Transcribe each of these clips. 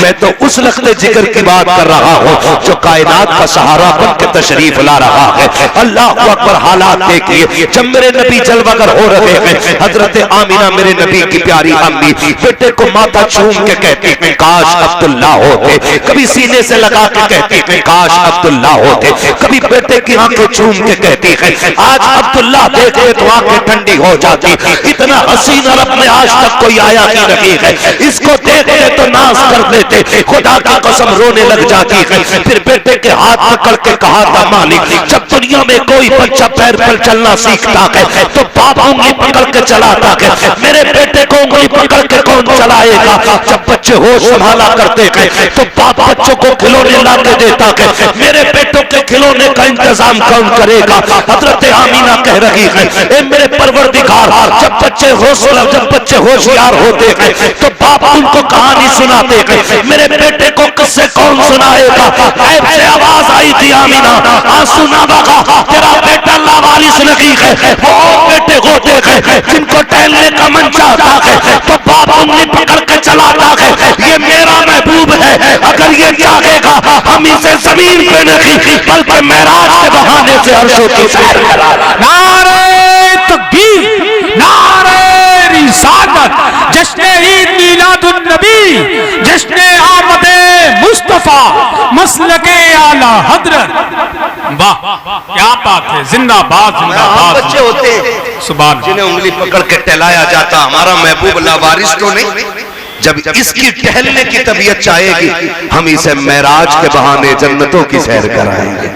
मैं तो उस लख्ते जिक्र की बात कर रहा हूँ जो कायनात का सहारा बन के तशरीफ ला रहा है। अल्लाह अकबर, हालात देखिए। जब मेरे नबी जलवागर हो रहे हैं, हजरत आमीना मेरे नबी की प्यारी अम्मी बेटे को माथा चूम के कहती है काश अब्दुल्ला होते, कभी सीने से लगा के कहती है काश अब्दुल्ला होते, कभी बेटे की आंखें चूम के कहती है आज अब्दुल्ला देखे तो आंखें ठंडी हो जाती। इतना हसीन अरब में आज तक कोई आया ही नहीं है, इसको देखते तो नाज कर देते, खुदा की कसम रोने लग जाती है। फिर बेटे के हाथ पकड़ के कहा था मालिक, जब दुनिया में कोई बच्चा पैर पर चलना सीखता है तो बाप उंगली पकड़ के चलाता है, मेरे बेटे को उंगली पकड़ के कौन चलाएगा? जब बच्चे होश संभाला करते हैं तो बाप बच्चों को खिलौने ला के देता है, मेरे बेटों के खिलौने का इंतजाम कौन करेगा? हजरत आमीना कह रही है ए मेरे परवरदिगार, जब बच्चे होशियार होते हैं तो बाप उनको कहानी सुनाते हैं, मेरे बेटे को किससे कौन सुनाएगा? ऐब से आवाज आई थी आमीना, आंसू ना बहा, तेरा बेटा लावारिस नहीं है। वो बेटे होते हैं जिनको टहलने का मन चाहता है तो बाप उंगली पकड़ के चलाता है, ये मेरा महबूब है, अगर ये चाहेगा हम इसे जमीन पे नहीं बल्कि मेराज के बहाने से अर्शों की सैर करा। नारे तकबीर, नारे रिसालत, जश्न ईद मीलादुन नबी, जश्न आमदे मुस्तफा, मसलके आला हजरत। वाह क्या बात है, जिंदाबाद जिंदाबाद। बच्चे होते हैं सुभान जिन्हें उंगली पकड़ के टहलाया जाता, हमारा महबूब लावारिस तो नहीं। जब इसकी टहलने की तबीयत चाहेगी हम इसे मेराज के बहाने जन्नतों की सैर कराएंगे,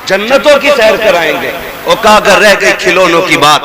जन्नतों की सैर कराएंगे। और कहा अगर रह गई खिलौनों की बात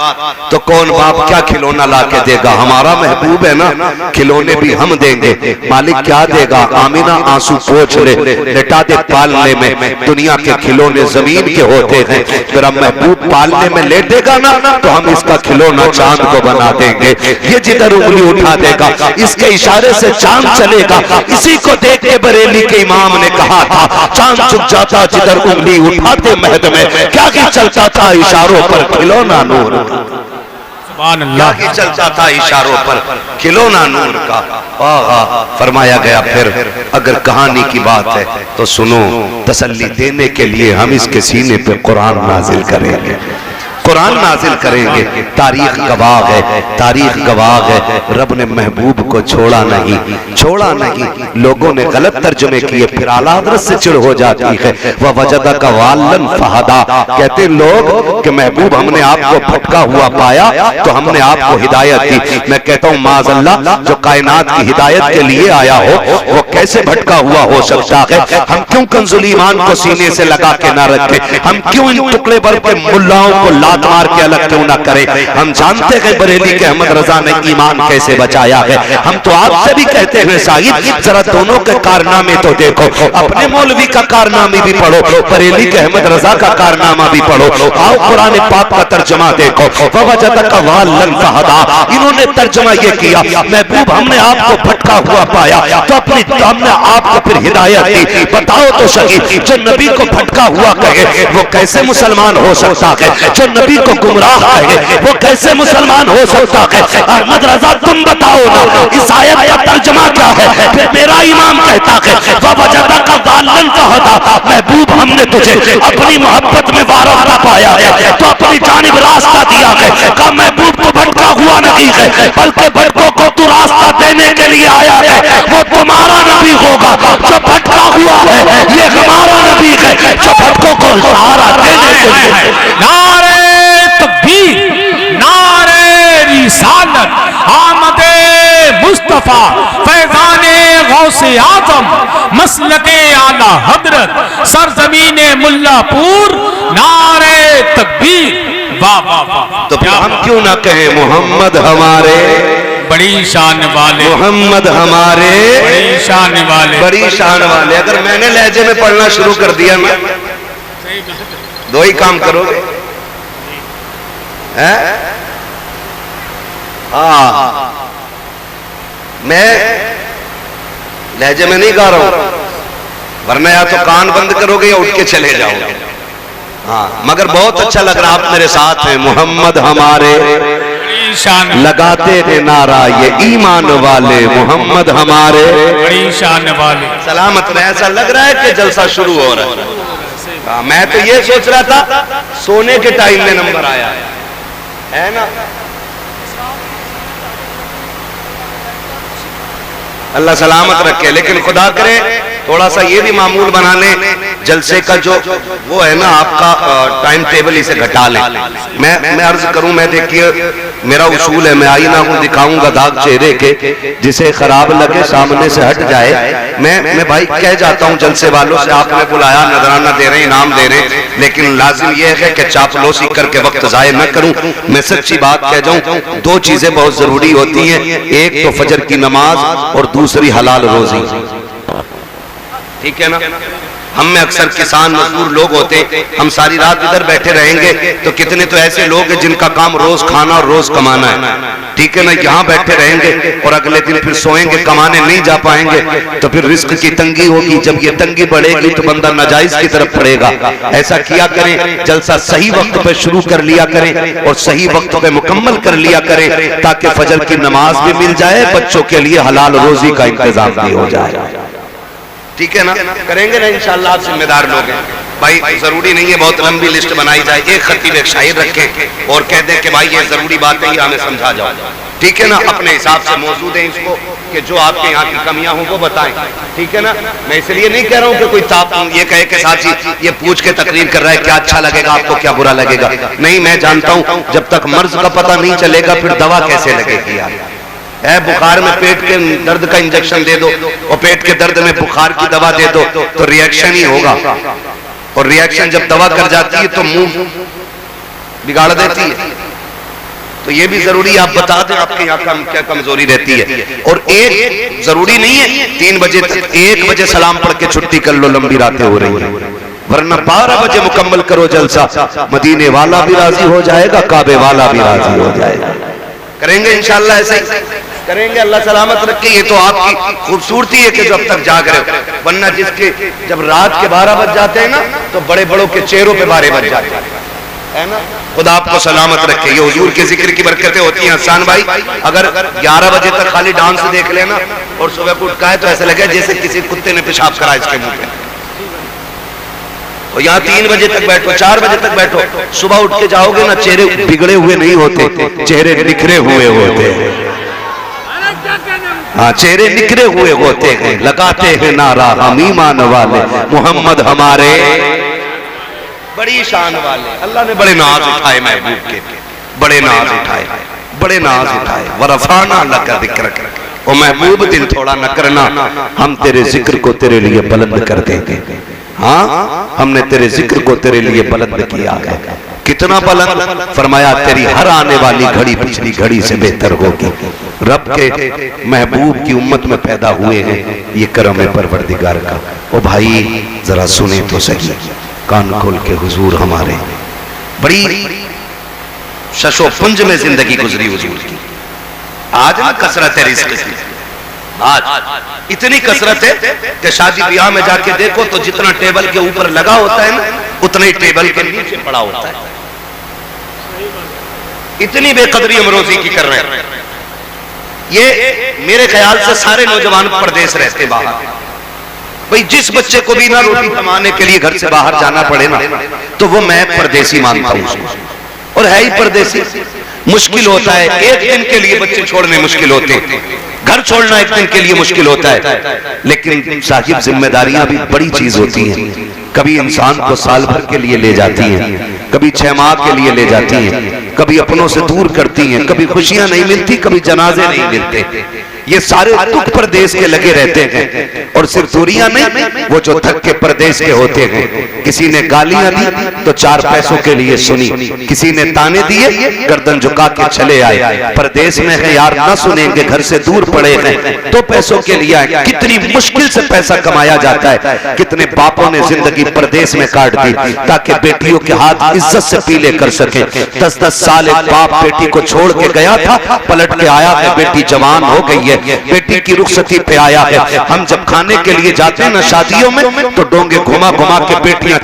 तो कौन बाप क्या खिलौना ला के देगा? हमारा महबूब है ना, खिलौने भी हम देंगे। मालिक क्या देगा? आमीना आंसू पोंछ ले, लेटा दे पालने में, दुनिया के खिलौने जमीन के होते हैं, तेरा महबूब पालने में लेटेगा ना तो हम इसका खिलौना चांद को बना देंगे। ये जिधर उंगली उठा देगा इसके इशारे से चांद चलेगा। इसी को देख के बरेली के इमाम ने कहा था चांद झुक जाता जिधर उंगली उठाते महद में, क्या चलता था इशारों पर खिलौना नूर का। सुभान अल्लाह, क्या चलता था इशारों पर खिलौना नूर का। फरमाया गया फिर अगर कहानी की बात है तो सुनो, तसल्ली देने के लिए हम इसके सीने पे कुरान नाजिल करेंगे, कुरान नाजिल करेंगे। तारीख गवाह है, तारीख गवाह है, रब ने महबूब को छोड़ा नहीं, छोड़ा नहीं। लोगों ने गलत तर्जुमे किए, फिर आला हज़रत से चिढ़ हो जाती है। वह वजदा का वालन फहदा, कहते लोग कि महबूब हमने आपको भटका हुआ पाया तो हमने आपको हिदायत दी। मैं कहता हूँ माज़अल्लाह, जो कायनात की हिदायत के लिए आया हो वो कैसे भटका हुआ हो सकता है? हम क्यों कंजुल ईमान को सीने से लगा के ना रखें? हम क्यों इन टुकड़े भर के मुल्लाओं को मार के अलग क्यों ना करे? हम जानते हैं बरेली के अहमद रजा ने ईमान कैसे बचाया है। हम तो आपसे भी कहते हैं साहिब जरा दोनों के कारनामे तो देखो, अपने मौलवी का कारनामे भी पढ़ो, बरेली के अहमद रजा का कारनामा भी पढ़ो। आओ कुरान पाक का तर्जुमा देखो, इन्होंने तर्जुमा ये किया महबूब हमने आपको भटका हुआ पाया तो अपनी हमने आपको फिर हिदायत दी। बताओ तो सही, जो नबी को भटका हुआ कहे वो कैसे मुसलमान हो सकता है? जो नबी को गुमराह कहे वो कैसे मुसलमान हो सकता है? अहमद रजा तुम बताओ ना, इस आयत का तर्जुमा क्या है? फिर मेरा इमाम कहता है वजदा का वालन फहदा, महबूब हमने तुझे अपनी मोहब्बत में वारफ्ता पाया है तो अपनी जानिब रास्ता दिया है। कहा महबूब तो भटका हुआ नहीं है बल्कि भटकों को तू रास्ता देने के लिए आया है। वो तुम्हारा नबी होगा जो भटका हुआ है, ये हमारा नबी है जो भटकों को सहारा देने के लिए। नारे तकबीर, नारे रिसालत, आमदे मुस्तफा, फैजाने गौसे आजम, मसलके आला हजरत, सरजमीने मुल्लापुर, नारे तकबीर। वाह वाह वाह। तो हम क्यों ना कहें मोहम्मद हमारे बड़ी शान वाले, मोहम्मद हमारे बड़ी शान वाले, बड़ी शान वाले। अगर मैंने लहजे में पढ़ना शुरू कर दिया ना, दो ही काम करोगे। मैं लहजे में नहीं गा रहा हूं, वरना या तो कान बंद करोगे या उठ के चले जाओगे। हाँ, मगर बहुत अच्छा लग रहा आप मेरे साथ हैं। मोहम्मद हमारे बड़ी शान, लगाते हैं नारा ये ईमान वाले मोहम्मद हमारे, बड़ी शान वाले। सलामत में। ऐसा लग रहा है कि जलसा शुरू हो रहा है। मैं तो ये सोच रहा था सोने के टाइम में नंबर आया है ना। अल्लाह सलामत रखे, लेकिन खुदा करे थोड़ा सा ये भी मामूल बना लें, जलसे का जो वो है ना आपका टाइम टेबल इसे घटा लें। मैं अर्ज करूं, मैं देखिए मेरा उसूल है, मैं आईना हूं, दिखाऊंगा दाग चेहरे के, जिसे खराब लगे सामने से हट जाए। मैं भाई कह जाता हूं जलसे वालों से, आपने बुलाया, नजराना दे रहे, इनाम दे रहे, लेकिन लाजिम यह है कि चापलूसी करके वक्त जाये न करूं। मैं सच्ची बात कह जाऊं, दो चीजें बहुत जरूरी होती हैं, एक तो फजर की नमाज और दूसरी हलाल रोजी। ठीक है ना। हम में अक्सर किसान मजदूर लोग होते, हम सारी रात इधर बैठे रहेंगे, तो कितने तो ऐसे लोग हैं जिनका काम रोज खाना और रोज कमाना है। ठीक है ना। यहाँ बैठे रहेंगे और अगले दिन फिर सोएंगे, कमाने नहीं जा पाएंगे, तो फिर रिस्क की तंगी होगी। जब ये तंगी बढ़ेगी तो बंदा नाजायज की तरफ पड़ेगा। ऐसा किया करें, जलसा सही वक्त पे शुरू कर लिया करें और सही वक्त पे मुकम्मल कर लिया करें, ताकि फजर की नमाज भी मिल जाए, बच्चों के लिए हलाल रोजी का इंतजाम भी हो जाए। ठीक है ना। करेंगे ना इंशाअल्लाह, आप जिम्मेदार लोग हैं भाई। जरूरी नहीं है बहुत लंबी लिस्ट बनाई जाए, एक खतीब एक शायर रखें और कह दें कि भाई ये जरूरी बात है, ये हमें समझा जाओ। ठीक है ना। अपने हिसाब से मौजूद है इसको कि जो आपके यहाँ की कमियां हो वो बताएं। ठीक है ना। मैं इसलिए नहीं कह रहा हूँ कि कोई ताप ये कहे कि साथी ये पूछ के तकरीर कर रहा है, क्या अच्छा लगेगा आपको, क्या बुरा लगेगा। नहीं, मैं जानता हूँ जब तक मर्ज का पता नहीं चलेगा फिर दवा कैसे लगेगी। यार है बुखार में पेट के दर्द का इंजेक्शन दे दो और पेट के दर्द में बुखार की दवा दे दो तो रिएक्शन ही होगा, और रिएक्शन जब दवा कर जाती है तो मुंह बिगाड़ देती है। तो ये भी जरूरी आप बता दें आपके यहाँ क्या कमजोरी रहती है। और एक जरूरी नहीं है 3 बजे तक, 1 बजे सलाम पढ़ के छुट्टी कर लो, लंबी रातें हो रही है, वरना 12 बजे मुकम्मल करो जलसा। मदीने वाला भी राजी हो जाएगा, काबे वाला भी राजी हो जाएगा। करेंगे इंशाअल्लाह, ऐसे ही करेंगे। अल्लाह सलामत रखे। ये तो आपकी खूबसूरती है कि जो अब तक जाग रहे हो, वरना जिसके जब रात के 12 बज जाते हैं ना तो बड़े बड़ों के चेहरों पे 12 बज जाते हैं ना। खुदा आपको सलामत रखे। ये हुजूर के जिक्र की बरकतें होती हैं। हसन भाई अगर 11 बजे तक खाली डांस देख लेना और सुबह को उठका है तो ऐसा लगे जैसे किसी कुत्ते ने पेशाब करा इसके मुंह पे। और यहाँ 3 बजे तक बैठो, 4 बजे तक बैठो, सुबह उठ के जाओगे ना चेहरे बिगड़े हुए नहीं होते, चेहरे निखरे हुए होते हैं। हाँ, चेहरे निखरे हुए होते हैं। लगाते हैं नारा हम ईमान वाले मोहम्मद हमारे, बड़ी शान वाले। अल्लाह ने बड़े नाज उठाए महबूब के, बड़े नाज उठाए, बड़े नाज उठाए। वरफाना लका जिक्र, ओ महबूब दिल थोड़ा न करना, हम तेरे जिक्र को तेरे लिए बुलंद कर देंगे। हाँ, हमने तेरे जिक्र को तेरे लिए बुलंद किया है। कितना बुलंद? फरमाया तेरी हर आने वाली घड़ी पिछली घड़ी से बेहतर होगी। रब के महबूब की उम्मत में पैदा हुए हैं, ये करम है परवरदिगार का। ओ भाई जरा सुने तो सही, कान खोल के हुजूर हमारे बड़ी शशो पुंज में जिंदगी गुजरी हुजूर की। आज ना कसरत है रिस्क की, आज इतनी कसरत है कि शादी ब्याह में जाके देखो तो जितना टेबल के ऊपर लगा होता है ना उतना ही टेबल के नीचे पड़ा होता है। इतनी बेकदरी हम रोजी की कर रहे हैं। ये मेरे ख्याल से सारे नौजवान परदेश रहते बाहर। भाई जिस बच्चे को भी ना रोटी कमाने के लिए घर से बाहर जाना पड़े ना तो वो मैं परदेसी मानता हूँ, और है ही परदेसी। मुश्किल होता है, एक दिन के लिए बच्चे छोड़ने मुश्किल होते हैं, घर छोड़ना एक दिन के लिए मुश्किल होता है, लेकिन साहिब जिम्मेदारियां भी बड़ी चीज होती हैं। कभी इंसान को साल भर के लिए ले जाती हैं, कभी 6 माह के लिए ले जाती हैं, कभी अपनों से दूर करती हैं, कभी खुशियां नहीं मिलती, कभी जनाजे नहीं मिलते। ये सारे दुख परदेश के लगे रहते हैं। और सिर्फ दूरियां नहीं, वो जो थक के परदेश के होते हैं। किसी ने गालियां दी तो 4 पैसों के लिए सुनी, किसी ने ताने दिए गर्दन झुका के चले आए। परदेश में है यार, ना सुनेंगे, घर से दूर पड़े हैं तो पैसों के लिए आए। कितनी मुश्किल से पैसा कमाया जाता है, कितने बापों ने जिंदगी परदेश में काट दी ताकि बेटियों के हाथ इज्जत से पीले कर सके। 10-10 साल एक बाप बेटी को छोड़ के गया था, पलट के आया है, बेटी जवान हो गई है, बेटी की रुखसती पे आया है। हम जब खाने के लिए जाते हैं ना शादियों में, तो डोंगे घुमा घुमा के बेटियां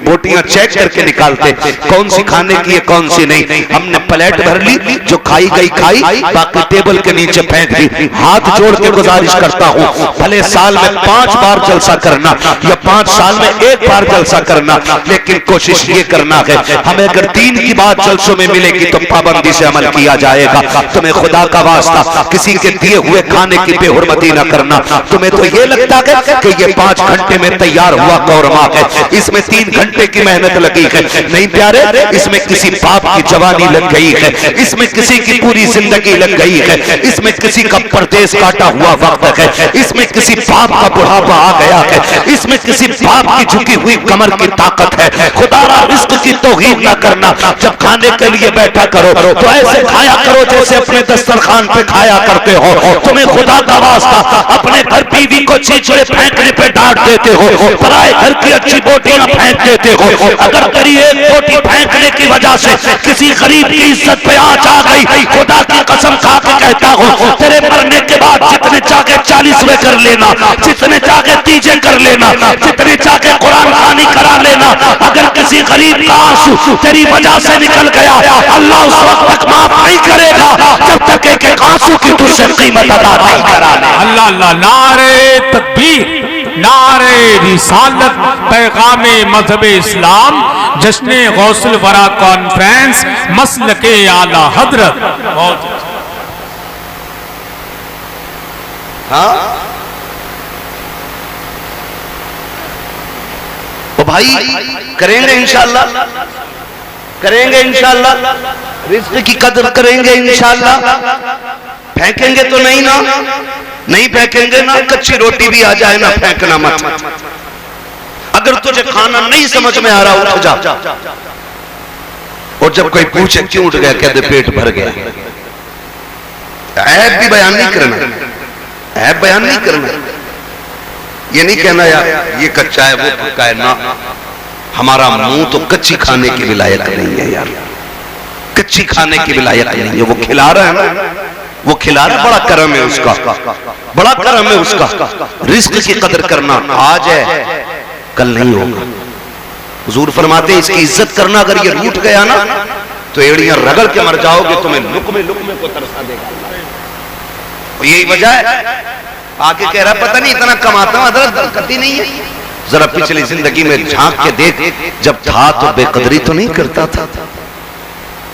बोटियां चेक करके निकालते कौन सी खाने की है कौन सी नहीं। हमने प्लेट भर ली, जो खाई गई खाई, बाकी टेबल के नीचे फेंक दी। हाथ जोड़ के गुजारिश करता हूँ, भले साल में 5 बार जलसा करना या 5 साल में 1 बार जलसा करना, लेकिन कोशिश ये करना है हमें अगर 3 की बात जलसों में मिलेगी तो पाबंदी से अमल किया जाएगा। तुम्हें खुदा का वास्ता किसी के दिए हुए खाने की बेहुरमती न करना। तुम्हें तो ये लगता है कि ये 5 घंटे में तैयार हुआ कौरमा है, इसमें 3 घंटे की मेहनत लगी है। नहीं प्यारे, इसमें किसी बाप की जवानी लग गई है, इसमें किसी की पूरी जिंदगी लग गई है, इसमें किसी का परदेश काटा हुआ वक्त है, इसमें किसी बाप का बुढ़ापा आ गया है, इसमें किसी बाप की झुकी हुई कमर की ताकत है। खुदारा रिस्क की तौहीन ना करना। जब खाने के लिए बैठा करो तो ऐसे खाया करो जैसे अपने दस्तरखान पे खाया करते हो। तुम्हें खुदा का वास्ता अपने घर बीवी को चीचड़े फेंकने पे डांट देते हो, पराए घर की अच्छी बोटियां फेंक देते हो। अगर तेरी एक बोटी फेंकने की वजह से किसी गरीब की इज्जत पे आंच आ गई, खुदा की कसम खा के कहता हूं, तेरे मरने के बाद जितने चाहे 40वें कर लेना, जितने चाहे तीजे कर लेना, जितने चाहे कुरान खानी करा लेना। अगर किसी गरीब का आंसू तेरी वजह से निकल गया, अल्लाह उस वक्त तक माफ नहीं करेगा जब तक एक आंसू की तुझसे कीमत अदा नहीं करा ले। अल्लाह अल्लाह। नारे तकबीर, नारे रिसालत, पैगामे मजहब इस्लाम, जश्न गौसुल वरा कॉन्फ्रेंस, मसलके आला हजरत। बहुत हाँ तो भाई करेंगे इंशाअल्लाह, करेंगे इंशाअल्लाह, रिज़्क़ की कदर करेंगे इंशाअल्लाह। फेंकेंगे तो नहीं ना, नहीं फेंकेंगे ना। कच्ची रोटी भी आ जाए ना, फेंकना मत। अगर तुझे खाना नहीं समझ में आ रहा, उठ जा। और जब कोई पूछे क्यों उठ गया, कहते पेट भर गया। ऐब भी बयान नहीं करना, ऐब बयान नहीं करना। ये नहीं कहना यार ये कच्चा है वो पक्का है ना। हमारा मुंह तो कच्ची खाने की भी लायक नहीं है यार, कच्ची खाने की भी लायक नहीं है। वो खिला रहा है ना, वो खिला रहा, बड़ा करम है उसका, बड़ा करम है उसका। रिस्क की कदर करना आज है कल नहीं होगा। हुजूर फरमाते हैं इसकी इज्जत करना, अगर ये रूठ गया ना तो एड़ियां रगड़ के मर जाओगे, तुम्हें लुकमे लुकमे को तरसा देगा। यही वजह है। आके कह रहा पता नहीं इतना कमाता हूं, हजरत बरकती नहीं है। जरा पिछली जिंदगी में झांक के देख, जब था तो बेकदरी तो नहीं करता था,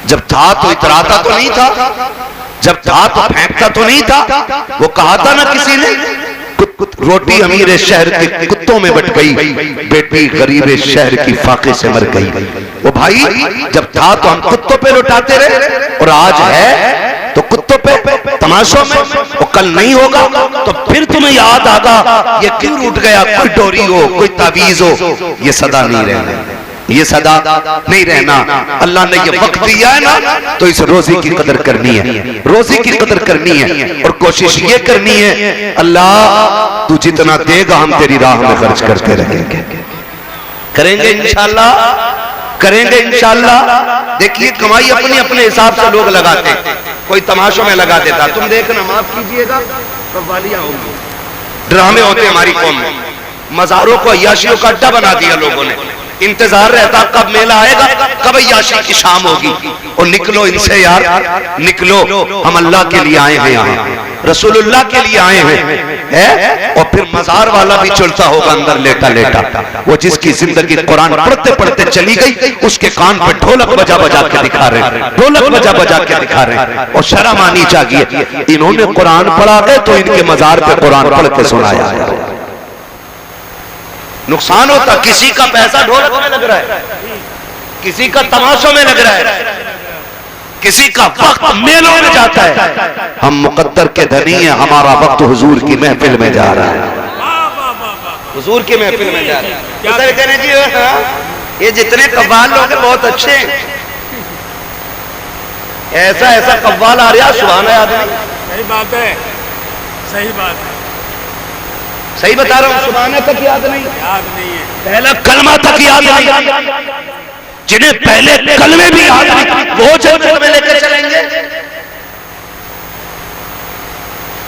जब था तो इतराता तो नहीं था, जब था तो फेंकता तो नहीं था। वो कहा था ना किसी ने, रोटी अमीर शहर के कुत्तों में बट गई, बेटी गरीब शहर की फाके से मर गई। वो भाई जब था तो हम कुत्तों पे लुटाते रहे, और आज है तो कुत्तों पे, तमाशों में। वो कल नहीं होगा तो फिर तुम्हें याद आगा ये क्यों रूठ गया। कोई डोरी हो, कोई तावीज हो, ये सदा नहीं रहना, ये सदा नहीं रहना। अल्लाह ने ये वक्त दिया है ना, तो इस रोजी की कदर करनी है, रोजी की कदर करनी है। और कोशिश ये करनी है, अल्लाह तू जितना देगा हम तेरी राह में खर्च करते रहेंगे। करेंगे इंशाअल्लाह, करेंगे इंशाअल्लाह। देखिए कमाई अपने अपने हिसाब से लोग लगाते, कोई तमाशों में लगा देता। तुम देखना, माफ कीजिएगा, कव्वालियां होंगी, ड्रामे होते हमारी कौम में। मज़ारों को अय्याशियों का अड्डा बना दिया लोगों ने। इंतजार रहता कब मेला आएगा, कब अय्याशी की शाम होगी। और निकलो इनसे यार, निकलो। हम अल्लाह के लिए आए हैं, यहाँ रसूलुल्लाह के लिए आए हैं। और फिर मजार वाला भी चलता होगा अंदर लेटा लेटा। वो जिसकी जिंदगी कुरान पढ़ते पढ़ते चली गई, उसके कान पे ढोलक बजा बजा के दिखा रहे, ढोलक बजा बजा के दिखा रहे। और शर्म आनी चाहिए, इन्होंने कुरान पढ़ा है तो इनके मजार पे कुरान पढ़ के सुनाया है। नुकसान होता, किसी का पैसा ढोलक में लग रहा है, किसी का तमाशों में लग रहा है, किसी का वक्त मेलों में जाता है। हम मुकद्दर के धनी हैं, हमारा वक्त हुजूर की महफिल में जा रहा है, हुजूर की महफिल में जा रहा है। कहने जी ये जितने कव्वाल लोग हैं बहुत अच्छे हैं, ऐसा ऐसा कव्वाल आ रहा, सुभान है आदमी। सही बात है, सही बात है, सही बता रहा हूँ। सुभान तक याद नहीं है, पहला कलमा तक याद नहीं। जिन्हें पहले कलमे भी याद नहीं, वो जन्नत में लेकर चलेंगे।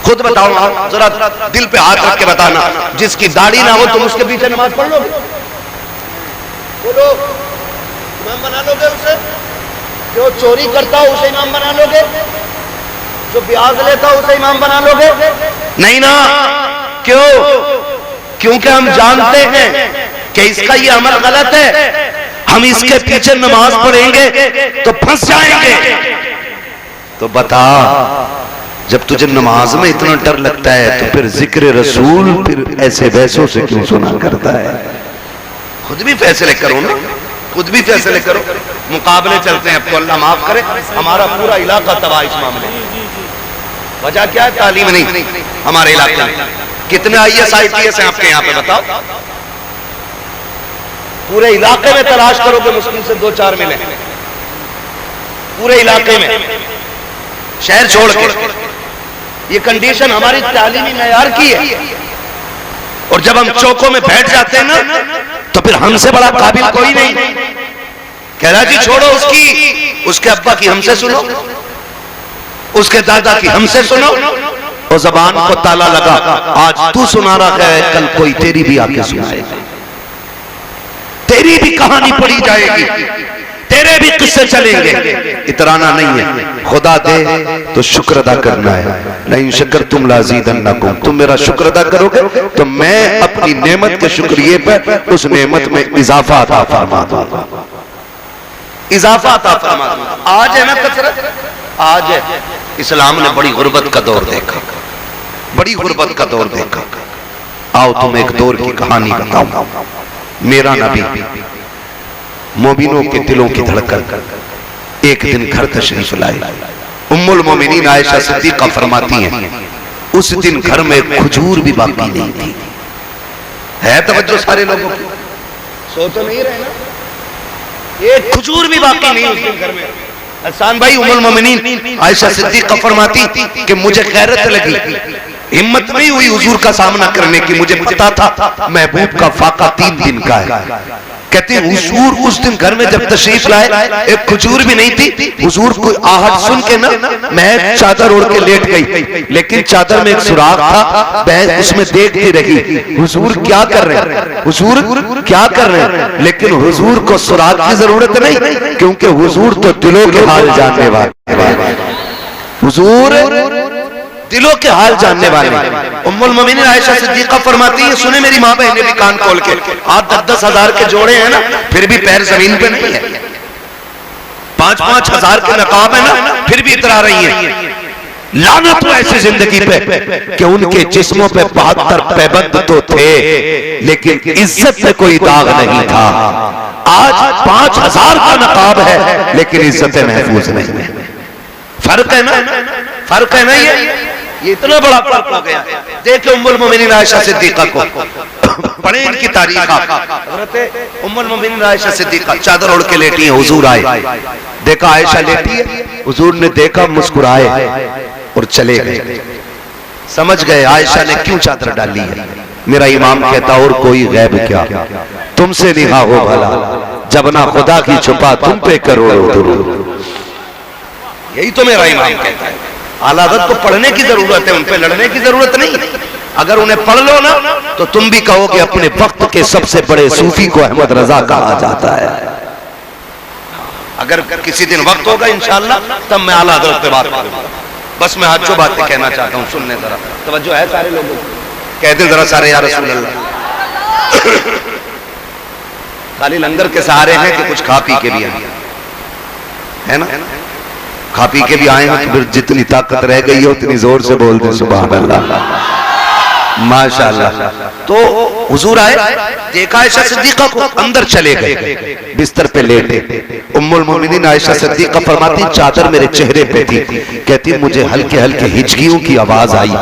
खुद बताओ जरा, दिल पे हाथ रख के बताना, जिसकी दाढ़ी ना हो तुम उसके पीछे नमाज पढ़ लोगे? बोलो, इमाम बना लोगे उसे? जो चोरी करता हो उसे इमाम बना लोगे? जो ब्याज लेता हो उसे इमाम बना लोगे? नहीं ना। क्यों? क्योंकि हम जानते हैं कि इसका ये अमल गलत है, हम इसके पीछे नमाज पढ़ेंगे तो फंस जाएंगे। तो बता, जब तुझे नमाज में इतना डर लगता है तो फिर जिक्र रसूल फिर ऐसे वैसों से क्यों सुना करता है? खुद भी फैसले करो ना, खुद भी फैसले करो। मुकाबले चलते हैं, आपको अल्लाह माफ करे, हमारा पूरा इलाका तबाह इस मामले में। वजह क्या है? तालीम नहीं हमारे इलाके में। कितने IAS IPS हैं आपके यहाँ पे बताओ? पूरे इलाके में तलाश करोगे मुश्किल से 2-4 मिले, पूरे इलाके में, शहर छोड़ के। ये कंडीशन हमारी तालीमी मयार की है। और जब हम चौकों में बैठ जाते हैं ना, तो फिर हमसे बड़ा काबिल कोई नहीं। कह रहा जी छोड़ो उसकी, उसके अब्बा की हमसे सुनो, उसके दादा की हमसे सुनो। और जबान को ताला लगा, आज तू सुना रहा है, कल कोई तेरी भी आके सुनाएगा, तेरी भी कहानी पढ़ी जाएगी, तेरे भी किस्से चलेंगे। इतराना नहीं है, खुदा दे तो शुक्र अदा करना है। नहीं शक्र तुम लाज़ीदन्नकुम, तुम मेरा शुक्र अदा करोगे तो मैं अपनी नेमत के शुक्रिये पर उस नेमत में इजाफा अता फरमा दूंगा, इजाफा अता फरमा दूंगा। आज है ना कसरत, आज है। इस्लाम ने बड़ी गुर्बत का दौर देखा, बड़ी गुर्बत का दौर देखा। आओ तुम एक दौर की कहानी बताऊं। मेरा नबी मोमिनों के दिलों की धड़कन एक दिन घर तशरीफ लाए। उम्मुल मोमिनीन आयशा सिद्दीक़ा फरमाती हैं, उस दिन घर में खजूर भी बाकी नहीं थी। है तवज्जो सारे लोगों की? सो तो नहीं रहे ना, एक खजूर भी बाकी नहीं उस दिन घर में। हसन भाई उम्मुल मोमिनीन आयशा सिद्दीक़ा फरमाती कि मुझे गैरत लगी, हिम्मत नहीं हुई हुजूर का सामना करने की। मुझे पता था महबूब का फाका 3 दिन का है। कहते हुजूर उस दिन घर में जब तशरीफ लाए, एक खजूर भी नहीं थी। हुजूर को आहट सुन के ना मैं चादर ओढ़ के लेट गई, लेकिन चादर में एक सुराख था, मैं उसमें देखती रही हुजूर क्या कर रहे हैं, हुजूर क्या कर रहे हैं। लेकिन हुजूर को सुराख की जरूरत नहीं, क्योंकि हुजूर तो दिलों के हाल जानने वाले, हुजूर दिलों के हाल जानने वाले। उम्मुल मोमिनीन आयशा सिद्दीक़ा फरमाती है, सुने मेरी माँ बहने भी कान खोल के, आज 10-10 हजार के जोड़े हैं ना, फिर भी पैर जमीन पे नहीं है। 5-5 हजार के नकाब है ना, फिर भी इतरा रही है। लानत ऐसी जिंदगी पे कि उनके जिस्मों पे 72 पैबंद तो थे, लेकिन इज्जत में कोई दाग नहीं था। आज 5000 का नकाब है, लेकिन इज्जतें महफूज नहीं है। फर्क है ना, फर्क है ना, ये इतना बड़ा फर्क हो गया। देखिए उम्मुल मोमिनीन आयशा सिद्दीक़ा को, पढ़े इनकी तारीख। हज़रत उम्मुल मोमिनीन आयशा सिद्दीक़ा चादर ओढ़ के लेटी है, हुजूर आए, देखा आयशा लेटी है, हुजूर ने देखा, मुस्कुराए और चले गए। समझ गए आयशा ने क्यों चादर डाली है। मेरा इमाम कहता और कोई गैब क्या, तुमसे निगाह हो भला, जब ना खुदा की छुपा तुम पे करोड़ों दुरूद। यही तो मेरा इमाम कहता है। आला हज़रत को पढ़ने की जरूरत है, उन पे लड़ने की जरूरत नहीं। अगर उन्हें पढ़ लो ना तो तुम भी कहोगे अपने वक्त के सबसे बड़े सूफी को अहमद रजा कहा जाता है। अगर किसी दिन वक्त होगा इंशाअल्लाह, तब मैं आला हज़रत पे बात करूंगा। बस मैं आज जो बातें कहना चाहता हूँ सुनने, जरा तवज्जो है सारे लोगों को, कहते जरा सारे या रसूल अल्लाह। खाली लंगर के सहारे हैं कि कुछ खा पी के भी आए है ना, खा पी के भी आए हैं, तो फिर जितनी ताकत रह गई है उतनी जोर से बोल दे सुभान अल्लाह, माशाअल्लाह। तो हुजूर आए, देखा आयशा सिद्दीक़ा को, अंदर चले गए, बिस्तर पे लेटे। उम्मुल मोमिनीन आयशा सिद्दीक़ा फरमाती चादर मेरे चेहरे पे थी, कहती मुझे हल्के हल्के हिचकियों की आवाज आई,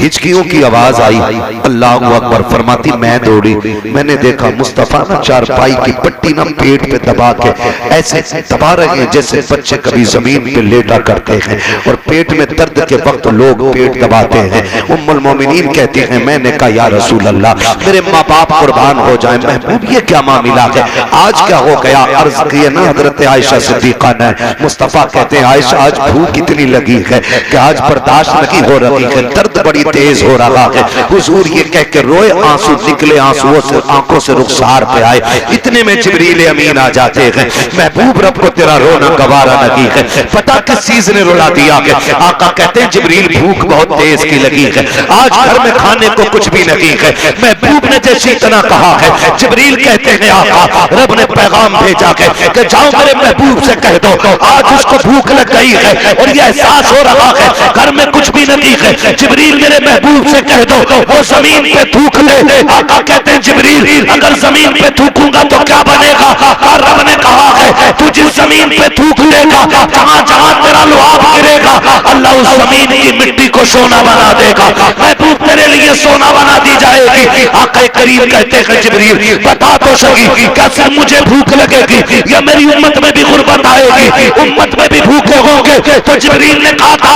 हिचकियों की आवाज आई। अल्लाहु अकबर फरमाती मैं दौड़ी, मैंने देखा मुस्तफा ना चारपाई की पट्टी ना पेट पे दबा के ऐसे दबा रहे हैं जैसे बच्चे कभी जमीन पे लेटा करते हैं, और पेट में दर्द के वक्त लोग पेट दबाते हैं। उम्मुल मोमिनीन कहती हैं मैंने कहा या रसूल अल्लाह, मेरे माँ बाप कुर्बान हो जाए। महबूब ये क्या मामला है? आज क्या हो गया? अर्ज किए ना हजरत आयशा सिद्दीका ने, मुस्तफा कहते हैं आयशा आज भूख इतनी लगी है कि आज बर्दाश्त नहीं हो रही है, दर्द बड़ी तेज हो रहा है। हुजूर ये कह के रोए, आंसू निकले, आंसुओं से आंखों से रुखसार पे आए। इतने में जिब्रील अमीन आ जाते हैं। महबूब रब को तेरा रोना गवारा नहीं है। पता किस चीज ने रुला दिया है? आका कहते हैं जिब्रील भूख बहुत तेज की लगी है, आज घर में खाने को कुछ भी नहीं है। महबूब ने जैसी इतना कहा है, जिब्रील कहते हैं आका रब ने पैगाम भेजा है कि जाओ मेरे महबूब से कह दो आज उसको भूख लग गई है और ये एहसास हो रहा है घर में कुछ भी नहीं है। जिब्रील मेरे महबूब से कह दो वो जमीन पे थूक ले। आका कहते हैं जिब्रील अगर जमीन पे थूकूंगा तो क्या बनेगा? और रब ने कहा है तू जिस जमीन पे थूक लेगा, जहां जहां तेरा लुआब गिरेगा, अल्लाह उस जमीन की मिट्टी को सोना बना देगा। महबूब तेरे लिए सोना बना दी जाएगी। आका करीम कहते हैं जिब्रील बता तो सही क्या सिर्फ मुझे भूख लगेगी या मेरी उम्मत में भी गुर्बत आएगी? उम्मत में भी भूखे होंगे। तो जिब्रील ने कहा था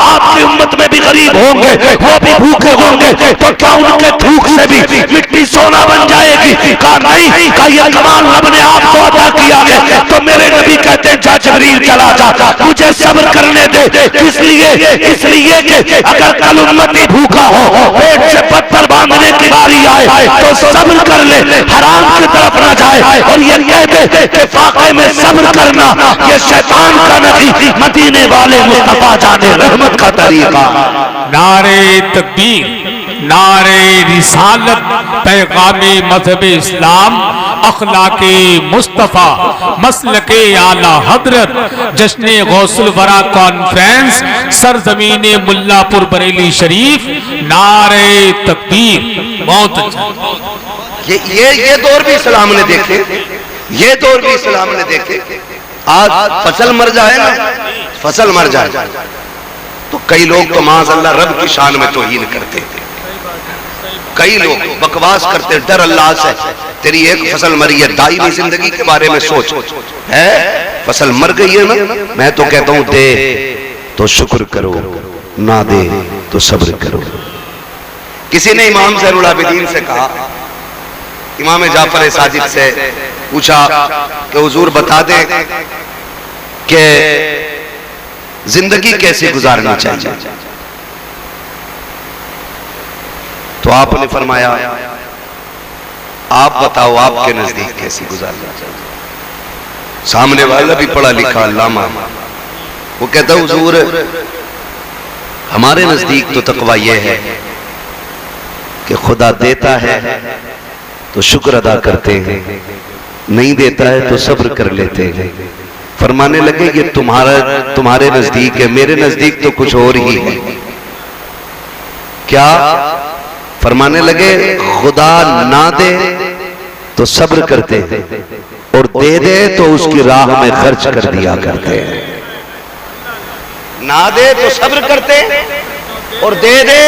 आपकी उम्मत में भी गरीब होंगे, वो भी भूखे होंगे, तो क्या उनके भूख से भी मिट्टी सोना बन जाएगी? कहा नहीं, का ये कमाल रब ने आपको अता किया है। तो मेरे नबी कहते हैं जा जिब्रील चला जा, मुझे सब्र करने दे। इसलिए कि अगर कल उम्मती भूखा हो, पेट से पत्थर बांधने की बारी आए तो सब्र कर ले, हराम की तरफ ना जाए। और ये कह दे कि फाके में सब्र करना ये शैतान का नहीं, मदीने वाले मुस्तफा जाने रहमत का तरीका। नारे तकबीर, नारे रिसालत, पैगामे मजहब इस्लाम, अखलाके मुस्तफ़ा, मसलके आला हजरत, जश्न गौसुल वरा कॉन्फ्रेंस, सरजमीने मुल्लापुर बरेली शरीफ। नारे तकबीर। बहुत अच्छा। ये दौर भी इस्लाम ने देखे, ये दौर भी इस्लाम ने देखे। आज फसल मर जाए ना, फसल मर जाए तो कई लोग तो माज़अल्लाह रब की शान में तौहीन करते हैं। कई लोग बकवास करते हैं डर अल्लाह से। तेरी एक फसल मरी है, दायमी जिंदगी के बारे में सोच है। फसल मर गई है ना, मैं तो कहता हूं दे तो शुक्र करो, ना दे तो सब्र करो। किसी ने इमाम ज़ैनुल आबिदीन से कहा, इमाम जाफर साजिद से पूछा कि हुजूर बता दे कि जिंदगी कैसे गुजारनी चाहिए? तो आपने फरमाया आप बताओ आपके नजदीक कैसी गुजारना चाहिए? सामने वाला भी पढ़ा लिखा अल्लामा, वो कहता हुजूर हमारे नजदीक तो तकवा यह है कि खुदा देता है तो शुक्र अदा करते हैं, नहीं देता है तो सब्र कर लेते हैं। फरमाने लगे कि तुम्हारे नजदीक है, मेरे नजदीक तो कुछ और ही है। क्या? फरमाने लगे खुदा ना दे तो सब्र करते हैं और दे दे तो उसकी राह में खर्च कर दिया करते हैं। ना दे तो सब्र करते और दे दे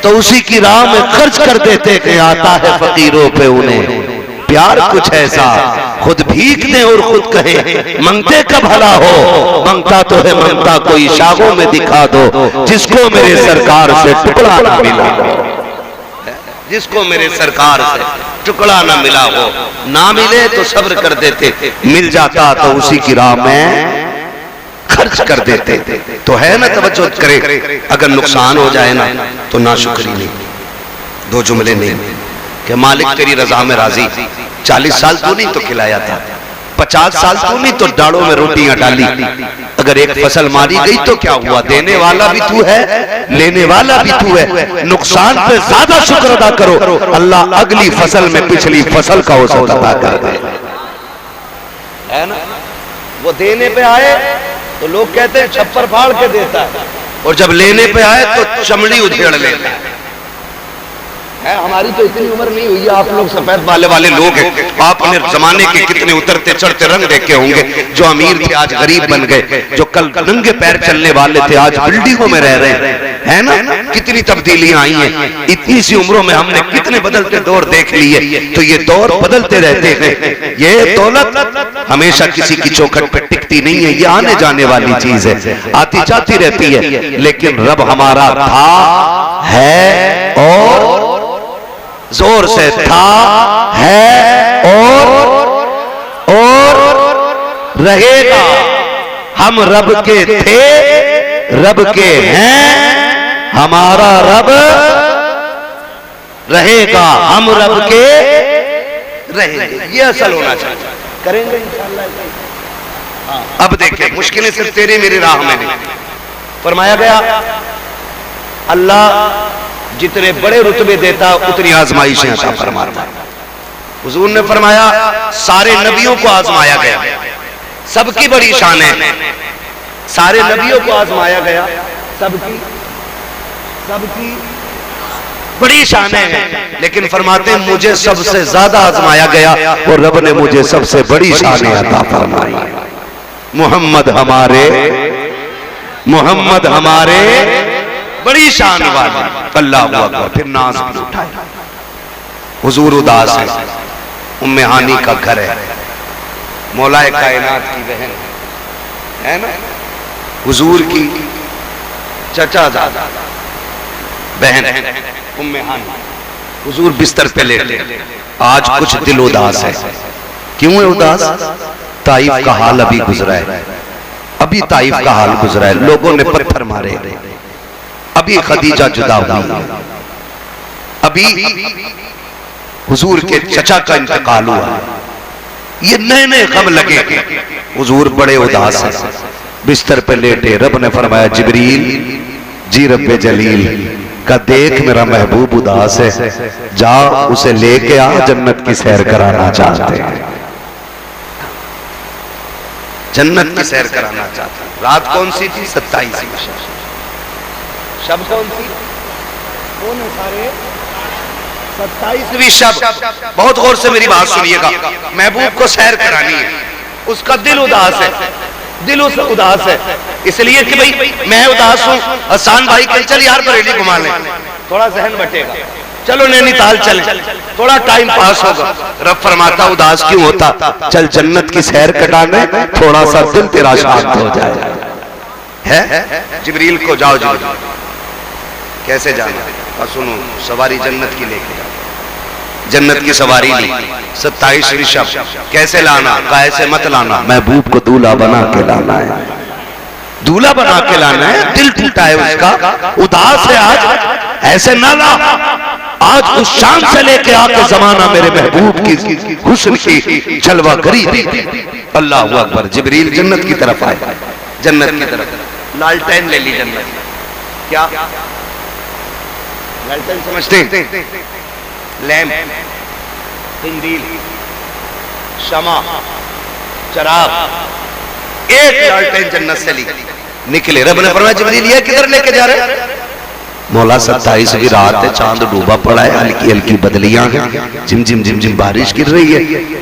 तो उसी की राह में खर्च कर देते कि आता है फकीरों पे उन्हें प्यार कुछ ऐसा, खुद भीख दे और खुद कहे मंगते का भला हो। मंगता तो है मंगता कोई शागों में दिखा दो, जिसको मेरे सरकार से टुकड़ा ना मिला हो, जिसको मेरे सरकार से टुकड़ा ना मिला हो। ना मिले तो सब्र कर देते, मिल जाता तो उसी की राह में खर्च कर देते। तो है ना, तवज्जो करे, अगर नुकसान हो जाए ना तो नाशुक्री नहीं। दो जुमले नहीं कि मालिक तेरी रजा में राजी, 40 साल तू नहीं तो खिलाया था, 50 साल तू नहीं तो डालों में रोटियां डाली। अगर एक फसल मारी गई तो क्या हुआ? देने वाला भी तू है, लेने वाला भी तू है। नुकसान पे ज्यादा शुक्र अदा करो, अल्लाह अगली फसल में पिछली फसल का औसत अदा कर दे, है ना। वो देने पे आए तो लोग कहते हैं छप्पर फाड़ के देता है, और जब लेने पे आए तो चमड़ी उधेड़ लेता है। हमारी तो इतनी उम्र नहीं हुई है, आप लोग सफेद वाले लोग हैं, आपने जमाने के कितने उतरते चढ़ते रंग देखे होंगे। जो अमीर थे आज गरीब बन गए, जो कल नंगे पैर चलने वाले थे आज बिल्डिंगों में रह रहे हैं, है ना। कितनी तब्दीलियां आई हैं इतनी सी उम्रों में, हमने कितने बदलते दौर देख लिए। तो ये दौर बदलते रहते हैं। ये दौलत हमेशा किसी की चौखट पे टिकती नहीं है, ये आने जाने वाली चीज है, आती जाती रहती है। लेकिन रब हमारा था, है और जोर जोर से था, है और रहेगा। हम रब के थे, रब के हैं, हमारा रब रहेगा, हम रब के रहेंगे। ये असल होना चाहिए, करेंगे इंशाअल्लाह। अब देखिए, मुश्किलें सिर्फ तेरी मेरी राह में नहीं। फरमाया गया अल्लाह जितने बड़े रुतबे देता उतनी आजमाइशें अता फरमाता है। हुजूर ने फरमाया सारे नबियों को आजमाया गया, सबकी बड़ी शान है, सारे नबियों को आजमाया गया, सबकी बड़ी शान है, लेकिन फरमाते हैं मुझे सबसे ज्यादा आजमाया गया और रब ने मुझे सबसे बड़ी शान अता फरमाई। मोहम्मद हमारे बड़ी शान वाले। अल्लाह अकबर। फिर नाज भी उठाए। हुजूर उदास है, उम्मे हानी का घर है, मौलाए कायनात की बहन है ना, हुजूर की चचा दादा बहन उम्मे हानी। हुजूर बिस्तर पे लेटे, आज कुछ दिल उदास है। क्यों है उदास? ताइफ का हाल अभी गुजरा है, अभी ताइफ का हाल गुजरा है, लोगों ने पत्थर मारे, अभी खदीजा जुदा हुई, अभी हुजूर के चचा का इंतकाल हुआ, ये नए नए गम लगे। हुजूर बड़े उदास हैं, बिस्तर पे लेटे। रब ने फरमाया जिब्रील जी रब्बे जलील का देख मेरा महबूब उदास है, जा उसे लेके आ, जन्नत की सैर कराना चाहते हैं, जन्नत की सैर कराना चाहते हैं। रात कौन सी थी? 27वीं शब कौन थी? कौन है सारे? 27वीं शब। बहुत गौर से मेरी बात सुनिएगा, महबूब को सैर करानी है, उसका दिल उदास है, दिल उस उदास है, इसलिए कि भाई मैं उदास हूं। हसन भाई कल चल यार बरेली घुमा लें, थोड़ा जहन बटेगा, चलो नैनीताल चले, थोड़ा टाइम पास होगा। रब फरमाता उदास क्यों होता? चल जन्नत की सैर कटाने, थोड़ा सा दिल तेरा शांत हो जाए। है जिब्रील को जाओ, जिब्रील कैसे जाना? और सुनो, सवारी जन्नत की लेके जाओ, जन्नत की सवारी ली। 27वीं शब कैसे लाना? कैसे मत लाना, महबूब को दूल्हा बना के लाना है, दूल्हा बना के लाना है। दिल टूटा है उसका, उदास है आज, ऐसे ना ला। आज उस शान से लेके आके जमाना मेरे महबूब की हुस्न की जलवा करी थी। अल्लाह अकबर। जिब्रील जन्नत की तरफ आए, जन्नत की तरफ लालटेन ले ली जन्नत। क्या लालटेन समझते हैं? लैंप, कंदील, शमा, चराग, एक लालटेन जन्नत से ली, निकले। रब ने फरमाया जिब्रील ये किधर लेके जा रहे? मौला 27वीं रात है, चांद डूबा पड़ा है, हल्की हल्की बदलियां हैं, झिमझिम झिमझिम बारिश गिर रही है।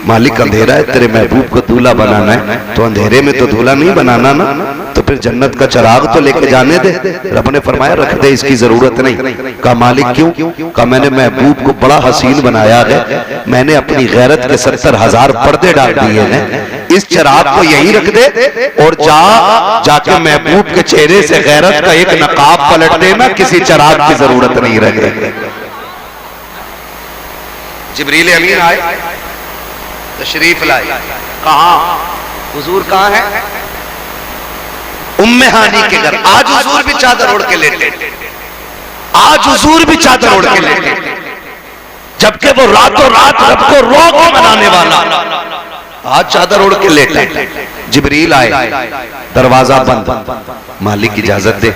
मालिक अंधेरा है, तेरे महबूब को दूल्हा बनाना है, तो अंधेरे में तो दूल्हा नहीं बनाना ना, तो फिर जन्नत का चराग तो लेके जाने दे। रब ने फरमाया रख दे, इसकी जरूरत नहीं। कहा मालिक क्यों? कहा मैंने महबूब को बड़ा हसीन बनाया है, मैंने अपनी गैरत के 70,000 पर्दे डाल दिए हैं, इस चराग को यहीं रख दे और जाके महबूब के चेहरे से गैरत का एक नकाब पलट देना, किसी चराग की जरूरत नहीं रहे। जिब्रील अमीन आए, तशरीफ लाए। कहां? हुजूर कहां है? उम्मे हानी के घर। आज हुजूर भी चादर ओढ़ के लेटे, आज हुजूर भी चादर ओढ़ के लेटे, जबकि वो रातों रात रब को रोक मनाने वाला आज चादर ओढ़ के लेटे। जिब्रील आए, दरवाजा बंद। मालिक इजाजत दे,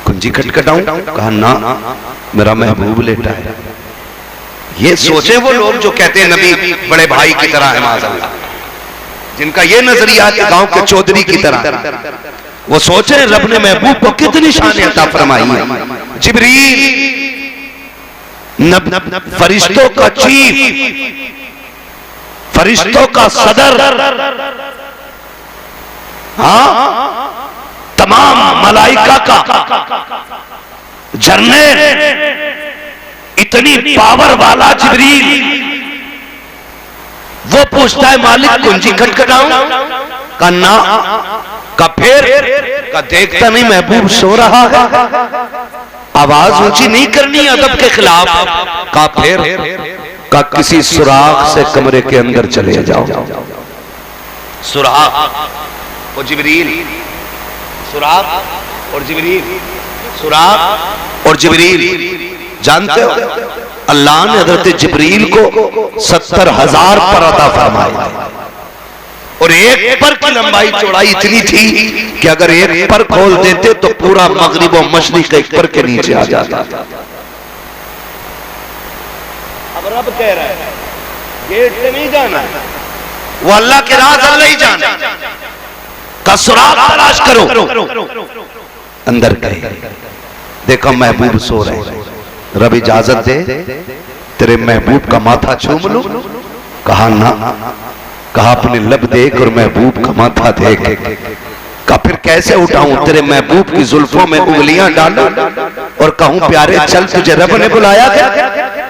कुंजी खटखटाऊं? कहा ना, मेरा महबूब लेटा है। ये सोचे वो लोग जो कहते हैं नबी बड़े भाई की तरह है, माज़अल्लाह, जिनका ये नजरिया है गांव के चौधरी की तरह, वो सोचे रब ने महबूब को कितनी शान अता फरमाई है। जिब्रील फरिश्तों का चीफ, फरिश्तों का सदर, हाँ, तमाम मलाइका का जर्नल, इतनी पावर वाला जिब्रील, वो पूछता है मालिक कुंजी खटखटाऊं? का ना, का फिर का देखता नहीं महबूब सो रहा है, आवाज ऊंची नहीं करनी अदब के खिलाफ। कहा फिर, का किसी सुराख से कमरे के अंदर चले जाओ। सुराख और जिब्रील, सुराख और जिब्रील, सुराख और जिब्रील। जानते हो अल्लाह ने हजरत जिब्रील को 70,000 पर अता फरमाए और एक पर की लंबाई चौड़ाई इतनी थी कि अगर एक पर खोल देते तो पूरा मगरिब और मशरिक एक पर के नीचे आ जाता। अब रब कह रहा है गेट से नहीं जाना है, वो अल्लाह के राज अल्लाह ही जाना का सुराग तलाश करो। अंदर गए, देखो महबूब सो रहे। रब इजाजत दे तेरे महबूब का माथा चूम लूं? कहा ना। कहा अपने लब देख और महबूब का माथा देख। कहा फिर कैसे उठाऊं? तेरे महबूब की जुल्फों में उंगलियां डालूं और कहूं प्यारे चल तुझे रब ने बुलाया है?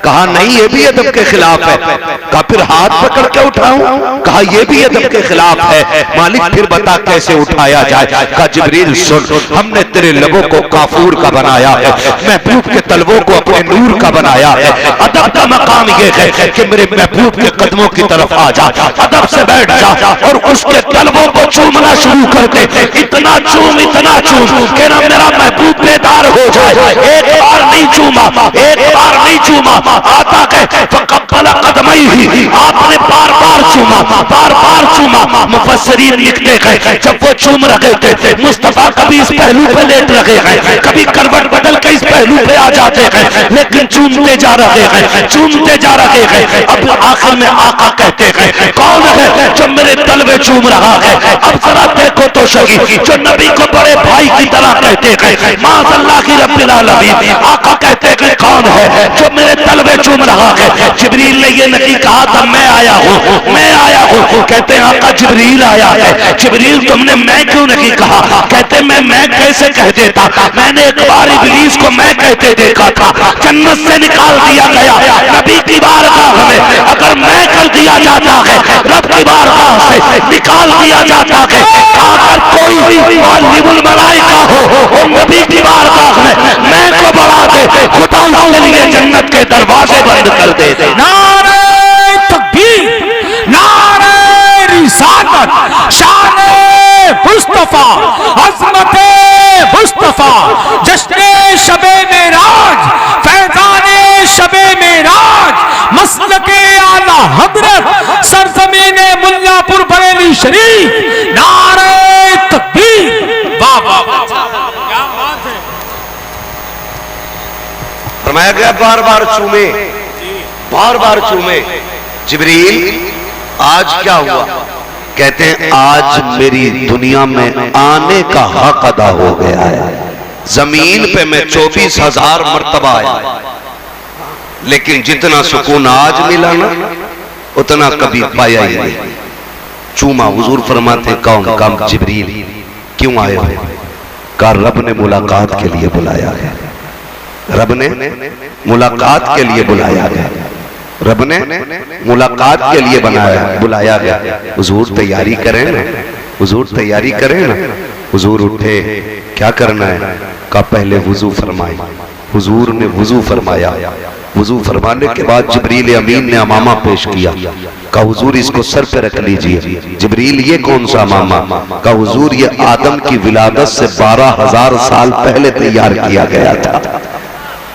कहा नहीं, ये भी अदब के खिलाफ है। कहा फिर हाथ पकड़ के उठाऊं? कहा यह भी अदब के खिलाफ है। मालिक फिर बता कैसे उठाया जाए? कहा जिब्रील सुन, हमने तेरे लबों को काफूर का बनाया है, महबूब के तलवों को अपने नूर का बनाया है। अदब का मकाम यह है कि मेरे महबूब के कदमों की तरफ आ जा, अदब से बैठ जा और उसके तलवों को चूमना शुरू कर दे। इतना चूम कि ना मेरा महबूब बेदार हो जाए। एक बार नहीं चूमा, एक बार नहीं चूमा, आता कहे फकब्बला कदमैहि, आपने बार बार चूमा, बार बार चूमा। मुफस्सिरीन लिखते हैं जब वो चूम रहे थे मुस्तफा कभी इस पहलू पे लेट रहे हैं, कभी करवट बदल के इस पहलू पे आ जाते हैं, लेकिन चूमते जा रहे हैं, चूमते जा रहे हैं। अब आखिर में आका कहते हैं कौन है जो मेरे तलवे चूम रहा है? अब जरा देखो तो सही, जो नबी को बड़े भाई की तरह कहते हैं, माज़अल्लाह की रब्बिल आलमीन। आका कहते हैं कौन है जो मेरे तलवे चूम रहा है? जिब्रील ने ये नहीं कहा था मैं आया हूँ, मैं आया हूँ। कहते हैं आका जिब्रील आया है। जिब्रील तुमने मैं क्यों नहीं कहा? कहते मैं कैसे कह देता? मैंने एक बार इब्लीस को मैं कहते देखा था, जन्नत से निकाल दिया गया। नबी की बारगाह में अगर मैं कर दिया जाता है, रब की बारगाह से निकाल दिया जाता है। अगर कोई वालिबुल मलाइका हो और नबी की बारगाह में मैं को बढ़ा दे, खुदा उसके लिए जन्नत के दरवाजे बंद कर दे। नारे तकबीर, नारे रिसालत, शान मुस्तफा, अज़मत मुस्तफा, जश्न शबे मेराज, फैज़ान शबे मेराज, मसलके आला हज़रत, सरज़मीन मुल्लापुर बरेली शरीफ। नारे तकबीर, वाह वाह वाह, क्या बात है। फरमाया गया बार बार चूमे, बार बार चूमे। जिब्रील आज क्या हुआ? कहते हैं आज मेरी दुनिया में आने का हक अदा हो गया है। जमीन पे मैं 24,000 मर्तबा आया, लेकिन जितना सुकून आज मिला ना उतना कभी पाया ही नहीं। चूमा। हुजूर फरमाते कौन? काम जिब्रील। क्यों आए हो? कहा रब ने मुलाकात के लिए बुलाया है, रब ने मुलाकात के लिए बुलाया गया, रब ने मुलाकात के लिए बुलाया गया। हुजूर तैयारी करें ना, हुजूर तैयारी करें ना। हुजूर उठे, क्या करना है? का पहले वुजू फरमाए। हुजूर ने वुजू फरमाया। वुजू फरमाने के बाद जिब्रील अमीन ने अमामा पेश किया। का हुजूर इसको सर पे रख लीजिए। जिब्रील ये कौन सा अमामा? का हुजूर ये आदम की विलादत से 12,000 साल पहले तैयार किया गया था।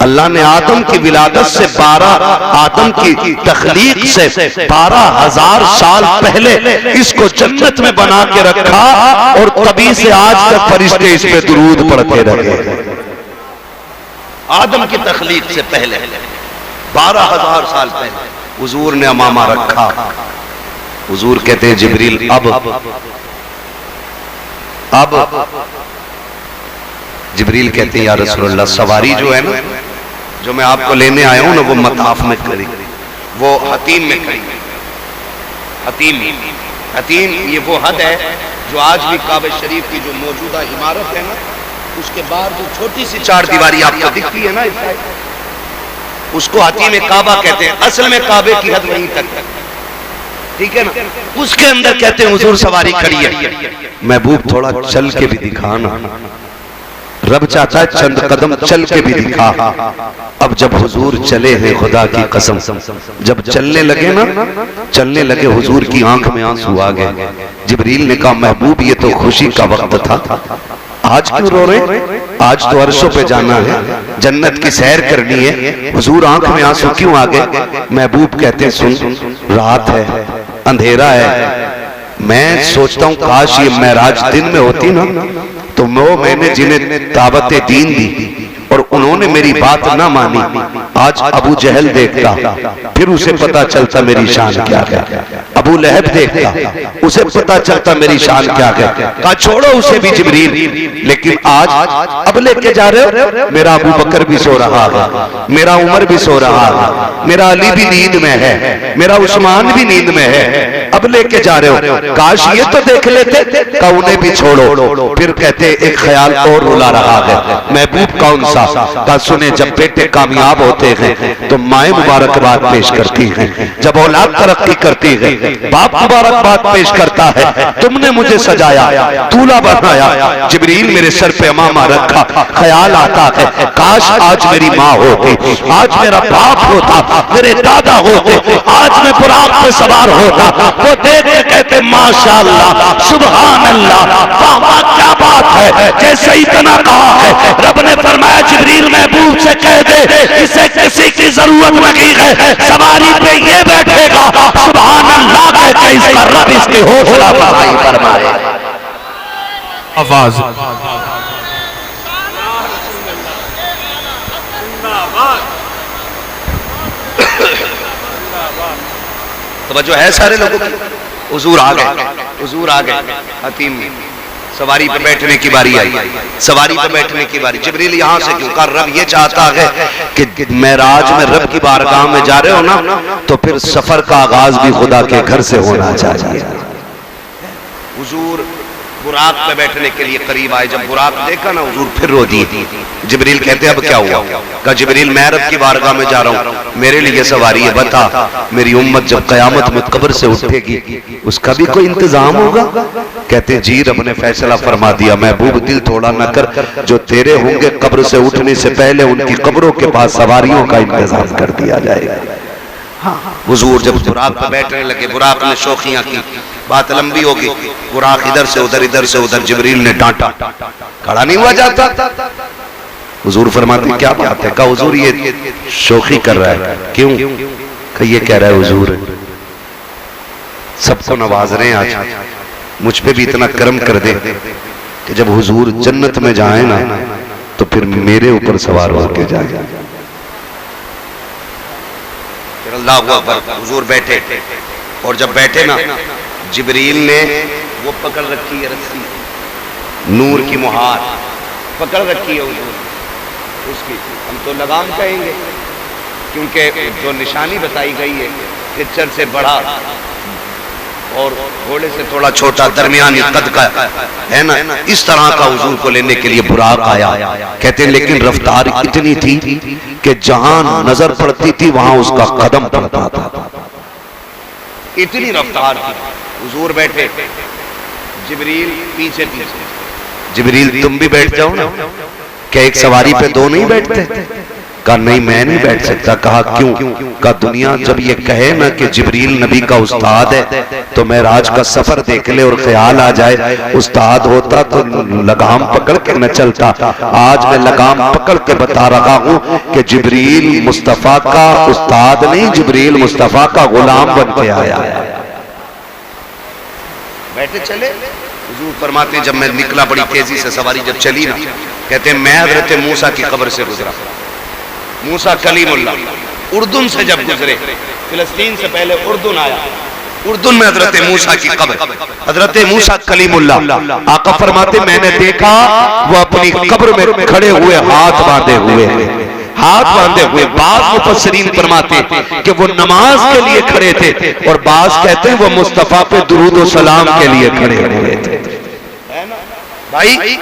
अल्लाह ने आदम की विलादत से आदम की तख्लीक से 12,000 साल पहले इसको जन्नत में बना के रखा और तभी से आज तक फरिश्ते इस पे दुरूद पढ़ते रहे। आदम की तख्लीक से पहले 12,000 साल पहले हुजूर ने अमामा रखा। हुजूर कहते हैं जिब्रील अब जिब्रील कहते हैं या रसूलल्लाह सवारी जो है ना, जो मैं आपको लेने आया हूं ना, वो मताफ में खड़ी, वो हतीम में खड़ी। हतीम ये वो हद है जो आज भी काबे शरीफ की जो मौजूदा इमारत है ना, उसके बाहर जो छोटी सी 4 दीवारी आपको दिखती है ना, उसको हतीम काबा कहते हैं। असल में काबे की हद वहीं तक, ठीक है ना। उसके अंदर कहते हैं हुजूर सवारी खड़ी है। महबूब थोड़ा चल के भी दिखाना। रब चाहता है चंद कदम चल के भी दिखा। अब जब हुजूर चले हैं खुदा की कसम, जब चलने लगे ना, चलने लगे हुजूर की आंख में आंसू आ गए। जिब्रील ने कहा महबूब ये तो खुशी का वक्त था, आज क्यों रो रहे? आज तो अर्शों पे जाना है, जन्नत की सैर करनी है, हुजूर आंख में आंसू क्यों आ गए? महबूब कहते सुन, रात है, अंधेरा है, मैं सोचता हूं काश ये मेराज दिन में होती ना, तो मैंने जिन्हें दावत दीन दी और उन्होंने मेरी बात ना मानी, आज अबू जहल देखता फिर उसे पता चलता मेरी शान क्या है, अबू लहब देखता उसे पता चलता मेरी शान क्या है। कहा छोड़ो उसे भी जिब्रील, लेकिन आज अब लेके जा रहे हो, मेरा अबू बकर भी सो रहा है, मेरा उमर भी सो रहा है, मेरा अली भी नींद में है, मेरा उस्मान भी नींद में है, अब लेके जा रहे हो, काश ये तो देख लेते। का उन्हें भी छोड़ो। फिर कहते एक ख्याल और रुला रहा है, महबूब कौन सा? का सुने जब बेटे कामयाब होते हैं तो माए मुबारकबाद पेश करती हैं, जब औलाद तरक्की करती है बाप मुबारकबाद पेश करता है, तुमने मुझे सजाया, दूल्हा बनाया, जिब्रील मेरे सर पे अमामा रखा, ख्याल आता है काश आज मेरी माँ होती, आज मेरा बाप होता, मेरे दादा होते, आज मैं बुराक पे सवार होता। वो देख के कहते माशाअल्लाह सुभान अल्लाह, वाह क्या बात है, जैसे इतना कहा है रब ने फरमाया जिब्रील महबूब से कह दे इसे किसी की जरूरत नहीं है, सवारी पे ये बैठेगा, सुभान अल्लाह कहते इसका रब इसकी हौसला अफजाई फरमाए। आवाज तवज्जो है सारे लोगों की? हुजूर आ गए, हुजूर आ गए, हतीम सवारी पे बैठने की बारी आई, सवारी पे बैठने की बारी। जिब्रील यहाँ से क्यों? कहा रब ये चाहता है कि मेराज में रब की बारगाह में जा रहे हो ना, तो फिर सफर का आगाज भी खुदा के घर से होना चाहिए। हुजूर बुराक पे बैठने के लिए करीब आए, जब बुराक देखा ना हुजूर फिर रो दिए। जिब्रील कहते अब क्या हुआ? कहा जिब्रील मैं रब की बारगाह में जा रहा हूँ, मेरे लिए सवारी है, बता मेरी उम्मत जब कयामत में कब्र से उठेगी उसका भी कोई इंतजाम होगा? कहते जी रब ने फैसला फरमा दिया, महबूब दिल थोड़ा न कर, जो तेरे होंगे कब्र से उठने से पहले उनकी कब्रों के पास सवारियों का इंतजाम कर दिया जाएगा। हुजूर जब बुराक पे बैठने लगे, बुराक ने शौखियां की, बात लंबी होगी, बुराक इधर से उधर, इधर से उधर, जिब्रील ने डांटा, खड़ा नहीं हुआ जाता। हुजूर फरमाते क्या बात है? कहा हुजूर ये शौखी कर रहा है। क्यों? कहा ये कह रहा है हुजूर सबको नवाज रहे हैं, आज मुझ पे भी इतना करम कर दे कि जब हुजूर जन्नत में जाए ना तो फिर मेरे ऊपर सवार होकर जाए। अल्लाह अकबर। हुजूर बैठे और जब बैठे ना जिब्रील ने वो पकड़ रखी है रस्सी, नूर की मुहार पकड़ रखी है हुजूर उसकी, हम तो लगाम कहेंगे क्योंकि जो निशानी बताई गई है खच्चर से बड़ा और घोड़े से थोड़ा छोटा दरमियानी कद का है ना, इस तरह का हुजूर को लेने के लिए बुराक आया। कहते हैं लेकिन रफ्तार इतनी थी कि जहां नजर पड़ती थी वहां उसका कदम पड़ता था, इतनी रफ्तार थी। हुजूर बैठे, जिब्रील पीछे पीछे। जिब्रील तुम भी बैठ जाओ ना, क्या एक सवारी पे दो नहीं बैठते? कहा नहीं मैं नहीं बैठ सकता। कहा क्यों? कहा दुनिया जब ये कहे ना कि जिब्रील नबी का उस्ताद है तो मेराज का सफर देख ले और ख्याल आ जाए उस्ताद होता तो लगाम पकड़ के न चलता। आज मैं लगाम पकड़ के बता रहा हूं कि जिब्रील मुस्तफा का उस्ताद नहीं, जिब्रील मुस्तफा का गुलाम बन के आया। बैठे चले। हुजूर फरमाते जब मैं निकला बड़ी तेजी से सवारी जब चली ना, कहते मैं हजरत मूसा की कब्र से गुजरा। मूसा कलीमुल्लाह उर्दुन से जब गुजरे, फिलिस्तीन से पहले उर्दुन आया, उर्दुन में हजरत मूसा की कब्र, हजरत मूसा कलीमुल्लाह। आका फरमाते मैंने देखा वो अपनी कब्र में खड़े हुए हाथ बांधे हुए, हाथ बांधे हुए। बाज मुफस्सिरीन फरमाते कि वो नमाज के लिए खड़े थे और बाज कहते हैं वो मुस्तफा पे दुरूद और सलाम के लिए खड़े हुए थे। भाई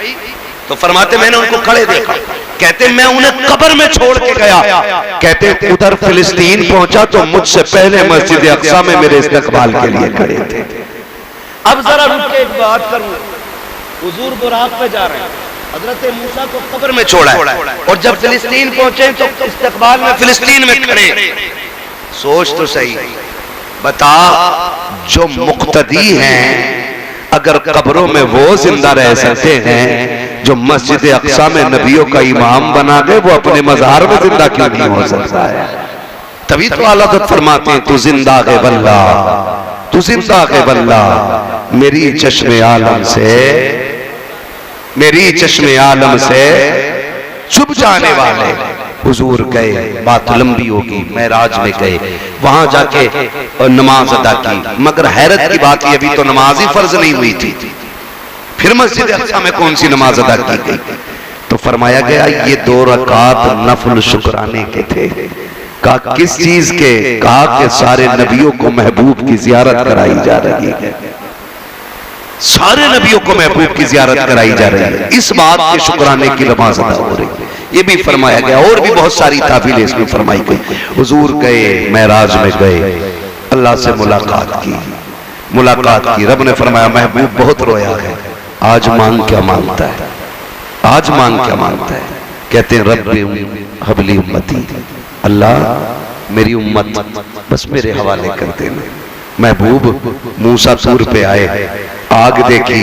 तो फरमाते मैंने उनको खड़े देखा, कहते मैं उन्हें कब्र में छोड़ के गया। कहते उधर फिलिस्तीन पहुंचा तो मुझसे पहले मस्जिद अक्सा में मेरे इस्तकबाल के लिए खड़े थे। अब जरा रुक के एक बात करूं, हुजूर बुराक पे जा रहे हैं, हजरत मूसा को कब्र में छोड़ा है और जब फिलिस्तीन पहुंचे तो इस्तकबाल में फिलिस्तीन में खड़े। सोच तो सही, बता जो मुक्तदी हैं अगर कब्रों में वो जिंदा रह सकते हैं जो मस्जिद अक्सा में नबियों का इमाम बना दे, वो अपने मज़ार में जिंदा क्यों नहीं हो सकता है? तभी तो आला हज़रत फरमाते हैं तू जिंदा है वल्ला, तू जिंदा है वल्ला, मेरी चश्मे आलम से, मेरी चश्मे आलम से छुप जाने वाले हुजूर गए। बात लंबी होगी, महराज में गए, वहां जाके नमाज अदा की, मगर हैरत की बात ये, अभी तो नमाज ही फर्ज नहीं हुई थी, फिर मस्जिद अक्सा में कौन सी नमाज अदा की गई? तो फरमाया गया ये 2 रकात नफल शुक्राने के थे। कहा किस चीज के? कहा कि सारे नबियों को महबूब की जियारत कराई जा रही है, सारे नबियों को महबूब की जियारत कराई जा रही है, इस बात के शुक्राने की नमाज अदा हो रही है। ये भी फरमाया गया और भी बहुत सारी ताबीलें इसमें फरमाई गई। हुजूर गए, महराज में गए, अल्लाह से मुलाकात की, मुलाकात की। रब ने फरमाया महबूब बहुत रोया है, आज मांग क्या मांगता है, आज मांग क्या मांगता है? कहते हैं रब्बी हबली उम्मती, अल्लाह मेरी उम्मत बस मेरे हवाले कर देना। महबूब मूसा तूर पे आए, आग देखी,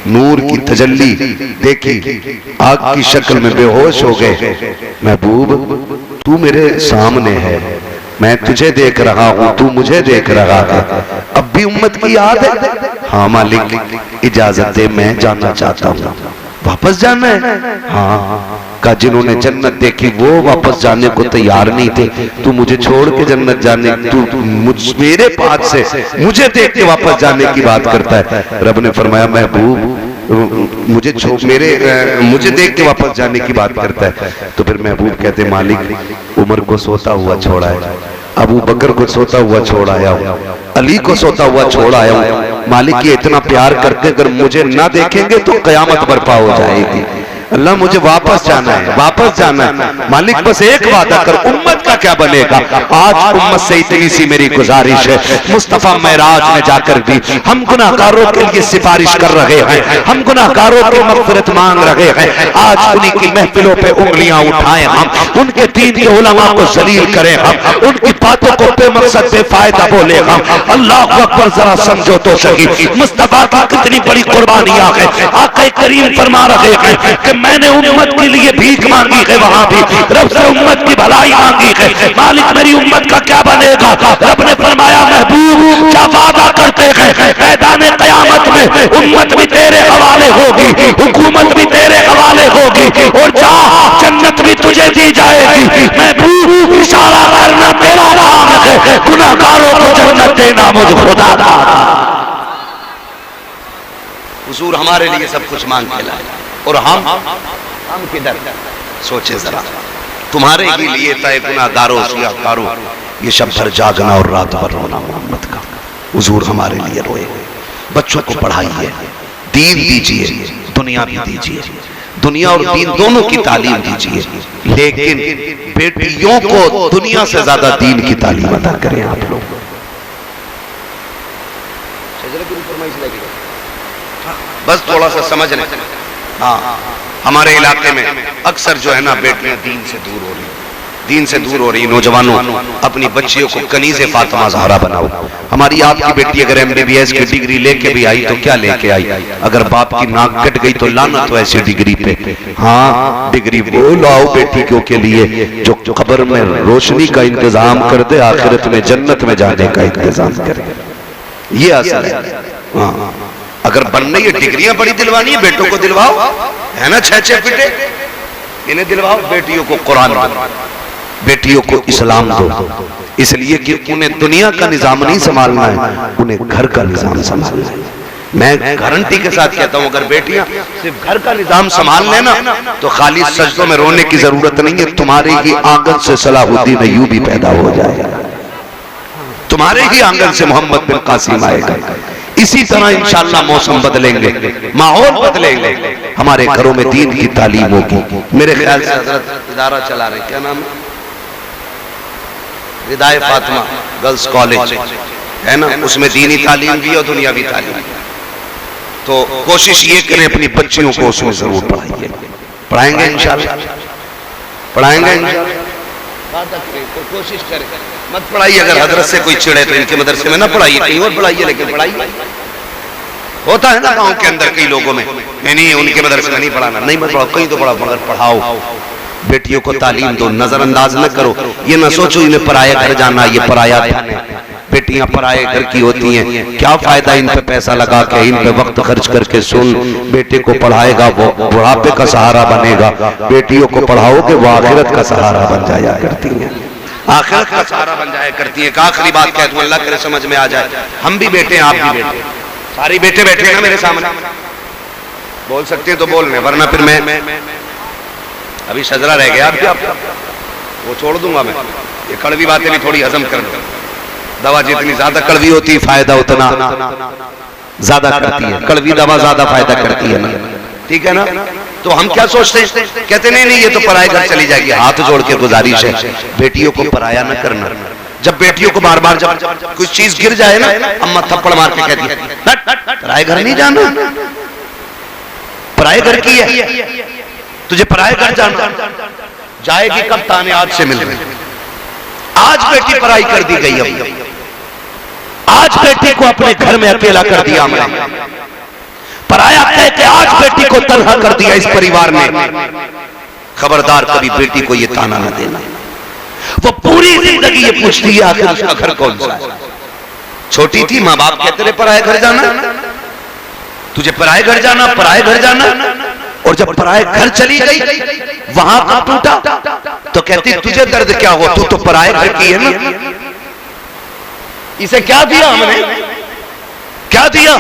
नूर की तजल्ली देखी, आग की शक्ल में बेहोश हो गए। महबूब तू मेरे सामने है, मैं तुझे देख रहा हूं, तू मुझे देख रहा है, अब भी उम्मत की याद है? हाँ मालिक इजाजत दे, मैं जाना चाहता हूँ। वापस जाना है? हाँ। का जिन्होंने जन्नत देखी वो वापस जाने को तैयार नहीं थे, तू मुझे छोड़ के जन्नत जाने, तू मेरे पास से मुझे देख के वापस जाने की बात करता है। रब ने फरमाया महबूब मुझे मुझे देख के वापस जाने की बात करता है। तो फिर महबूब कहते मालिक उमर को सोता हुआ छोड़ा है, अबू बकर को सोता हुआ छोड़ आया हूँ, अली को सोता हुआ छोड़ आया हूँ। मालिक ये इतना प्यार करते अगर मुझे ना देखेंगे तो कयामत बर्पा हो जाएगी। अल्लाह मुझे वापस जाना है, वापस जाना है। मालिक बस एक वादा कर, उम्मत का क्या बनेगा? आज उम्मत से इतनी सी मेरी गुजारिश है, मुस्तफा महराज में जाकर भी हम गुनाहगारों के लिए सिफारिश कर रहे हैं, हम गुनाहगारों की मग़फ़िरत मांग रहे हैं। आज उन्हीं की महफिलों पे उंगलियां उठाएं, हम उनके दीन के उलमा को जलील करें, हम उनकी बातों को बेमकसद बेफायदा बोले हम। अल्लाह अकबर, जरा समझो तो सही मुस्तफा की कितनी बड़ी कुर्बानियां हैं। आका करीम फरमा रहे हैं कि मैंने उम्मत के लिए भीख मांगी है, वहां भी रब से उम्मत की भलाई मांगी है। मालिक मेरी उम्मत का क्या बनेगा? रब ने फरमाया महबूब क्या वादा करते हैं, मैदान क़यामत में उम्मत भी तेरे हवाले होगी, हुकूमत भी तेरे हवाले होगी, और जा जन्नत भी तुझे दी जाएगी। महबूब इशारा करना तेरा काम है, गुनाहगारों को जन्नत देना मुझ खुदा दा। हुजूर हमारे लिए सब कुछ मांग के लाए और हम किधर? सोचे जरा, तुम्हारे ही लिए तय गुनाहगारों सियाकारों ये शब भर जागना और रात भर रोना मोहम्मद का। हुजूर हमारे लिए रोए, बच्चों को पढ़ाइए, दीन दीजिए, दुनिया भी दीजिए, दुनिया और दीन दोनों की तालीम दीजिए, लेकिन बेटियों को दुनिया से ज्यादा दीन की तालीम अदा करें आप लोग। बस थोड़ा सा समझ लें। हाँ, हमारे इलाके में अक्सर जो है ना बेटियां दीन से दूर हो रही, दीन से दूर हो रही। नौजवानों अपनी बच्चियों को कनीज़े फातिमा ज़हरा बनाओ। हमारी आपकी बेटी अगर MBBS की डिग्री लेके भी आई तो क्या लेके आई? अगर बाप की नाक कट गई तो लानत तो ऐसी डिग्री पे। हाँ, डिग्री वो लाओ बेटियों के लिए जो कब्र में रोशनी का इंतजाम कर दे, आखिरत में जन्नत में जाने का इंतजाम करे। ये असल है। हाँ, अगर बनने ये डिग्रियां बड़ी दिलवानी है, बेटों को दिलवाओ, है ना, 6-6 बेटे इन्हें दिलवाओ। बेटियों को कुरान दो, बेटियों को इस्लाम दो, इसलिए कि उन्हें दुनिया का निजाम नहीं संभालना है, उन्हें घर का निजाम संभालना है। मैं गारंटी के साथ कहता हूं अगर बेटियां सिर्फ घर का निजाम संभाल लेना तो खाली सजदों में रोने की जरूरत नहीं है। तुम्हारे ही आंगन से सलाहुद्दीन अय्यूबी पैदा हो जाएगा, तुम्हारे ही आंगन से मोहम्मद बिन कासिम आएगा। इसी तरह इंशाअल्लाह मौसम बदलेंगे, माहौल बदलेंगे, हमारे घरों में दीन की तालीम होगी। मेरे ख्याल से हजरत इदारा चला रहे, क्या नाम है, रिदाए फातिमा गर्ल्स कॉलेज है ना, उसमें दीनी तालीम भी और दुनियावी तालीम। तो कोशिश ये करें अपनी बच्चियों को उसमें जरूर पढ़ाइए। पढ़ाएंगे इंशाल्लाह, पढ़ाएंगे इंशाल्लाह। तो कोशिश करें, मत पढ़ाइए। अगर हजरत से कोई चिड़े तो इनके मदरसे में ना पढ़ाइए, कहीं और पढ़ाइए, लेकिन पढ़ाइए। होता है ना गांव के अंदर कई लोगों में, नहीं उनके मदरसे में नहीं पढ़ाना, नहीं मत पढ़ाओ, कहीं तो पढ़ाओ, मगर पढ़ाओ। बेटियों को तालीम दो, नजरअंदाज न करो। ये ना सोचो इन्हें पराया घर जाना, ये पराया बेटियां पराए घर की होती हैं, क्या फायदा इन पे पैसा लगा के, इन पे वक्त खर्च करके। सुन, बेटे को पढ़ाएगा वो बुढ़ापे का सहारा बनेगा, बेटियों को पढ़ाओगे वो आखिरत का सहारा बन जाया करती हैं, आखिरत का सहारा बन जाया करती है। एक आखिरी बात कह दूं, अल्लाह करे समझ में आ जाए। हम भी बेटे हैं, आप भी बेटे, सारी बेटे बैठे हैं ना मेरे सामने, बोल सकते हैं तो बोल रहे, वरना फिर मैं अभी शजरा रह गया आपका, वो छोड़ दूंगा मैं। ये कड़वी बातें भी थोड़ी हजम कर लो। दवा जितनी ज्यादा कड़वी होती है फायदा उतना ज्यादा करती है, कड़वी दवा ज्यादा फायदा करती है ना, ठीक है ना। तो हम क्या सोचते हैं, कहते नहीं ये तो पराए घर चली जाएगी। हाथ जोड़ के गुजारिश है, बेटियों को पराया न करना। जब बेटियों को बार बार जब कुछ चीज गिर जाए ना, अम्मा थप्पड़ मार के कहती है पराए घर नहीं जाना, पराए घर की है, तुझे पराए घर जाना। जाएगी कब, ताने आज से मिल रहे। आज बेटी पराई कर दी गई, अब आज बेटी को अपने घर में अकेला कर दिया हमने, पराया कह के आज बेटी को तन्हा कर दिया इस परिवार ने। खबरदार कभी बेटी को ये ताना न देना। वो पूरी जिंदगी ये पूछती है आखिर उसका घर कौन सा है। छोटी थी, माँ बाप कहते रहे पराए घर जाना, तुझे पराए घर जाना, पराए घर जाना। और जब पराए घर चली गई, वहां का टूटा तो कहती तुझे दर्द क्या हो, तू तो पराए घर की है ना। इसे क्या दिया हमने, क्या दिया।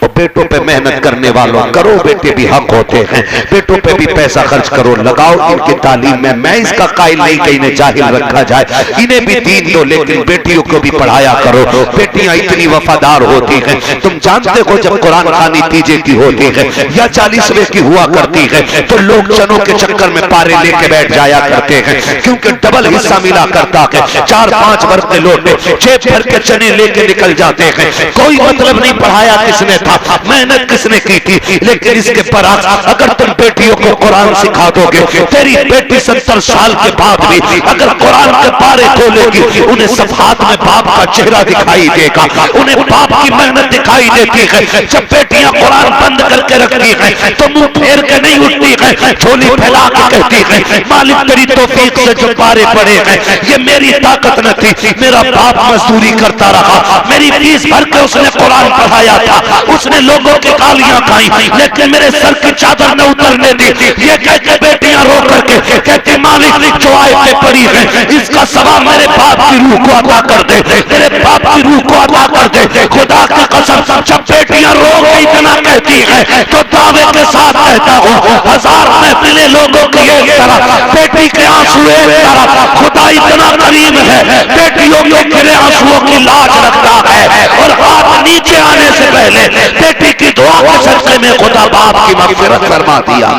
और बेटों पे मेहनत करने वालों, करो, बेटे भी हक होते हैं, बेटों पे भी पैसा खर्च करो, लगाओ इनकी तालीम में। मैं इसका कायल नहीं कि इन्हें जाहिल रखा जाए, इन्हें भी दीन दो, लेकिन बेटियों को भी पढ़ाया करो। बेटियां इतनी वफादार होती हैं, तुम जानते हो जब कुरान खानी तीजे की होती है या 40वें की हुआ करती है, तो लोग चनों के चक्कर में पारे लेके बैठ जाया करते हैं, क्योंकि डबल हिस्सा मिला करता है। 4-5 वर्ष के लोग जेब भर के चने लेके निकल जाते हैं। कोई मतलब नहीं पढ़ाया किसने था, मेहनत किसने की थी, लेकिन इसके बरअक्स अगर तुम बेटियों को कुरान सिखा दोगे, तेरी बेटी 70 साल के बाद भी अगर कुरान के पारे खोलेगी, उन्हें सफात में बाप का चेहरा दिखाई देगा, उन्हें बाप की मेहनत दिखाई देती है। जब बेटियां कुरान बंद करके रखती हैं तो मुंह फेर के नहीं उठती है, झोली फैला के कहती है मालिक तेरी तौफीक से जो पारे पड़े हैं, ये मेरी ताकत न थी, मेरा बाप मजदूरी करता रहा, मेरी फीस भर के उसने कुरान पढ़ाया था, उसने लोगों की गालियां खाई, लेकिन मेरे सर की चादर न उतरने दी। ये कहते बेटियां रो करके कहती मालिक जो आयतें पड़ी है इसका सवाब मेरे बाप की रूह को अता कर दे, मेरे बाप की रूह को अता कर दे। खुदा की कसम, जब बेटियां रो के इतना कहती है तो दावे के साथ कहता हूँ, 1000 महफिलें लोगों की एक तरफ, बेटी के आंसू एक तरफ। खुदा इतना करीम है, बेटियों के गिरे आंसुओं की लाज रखता है, और हाथ नीचे आने से पहले बेटी की दुआ के सदके में खुदा बाप की मग़फ़िरत फरमा दिया।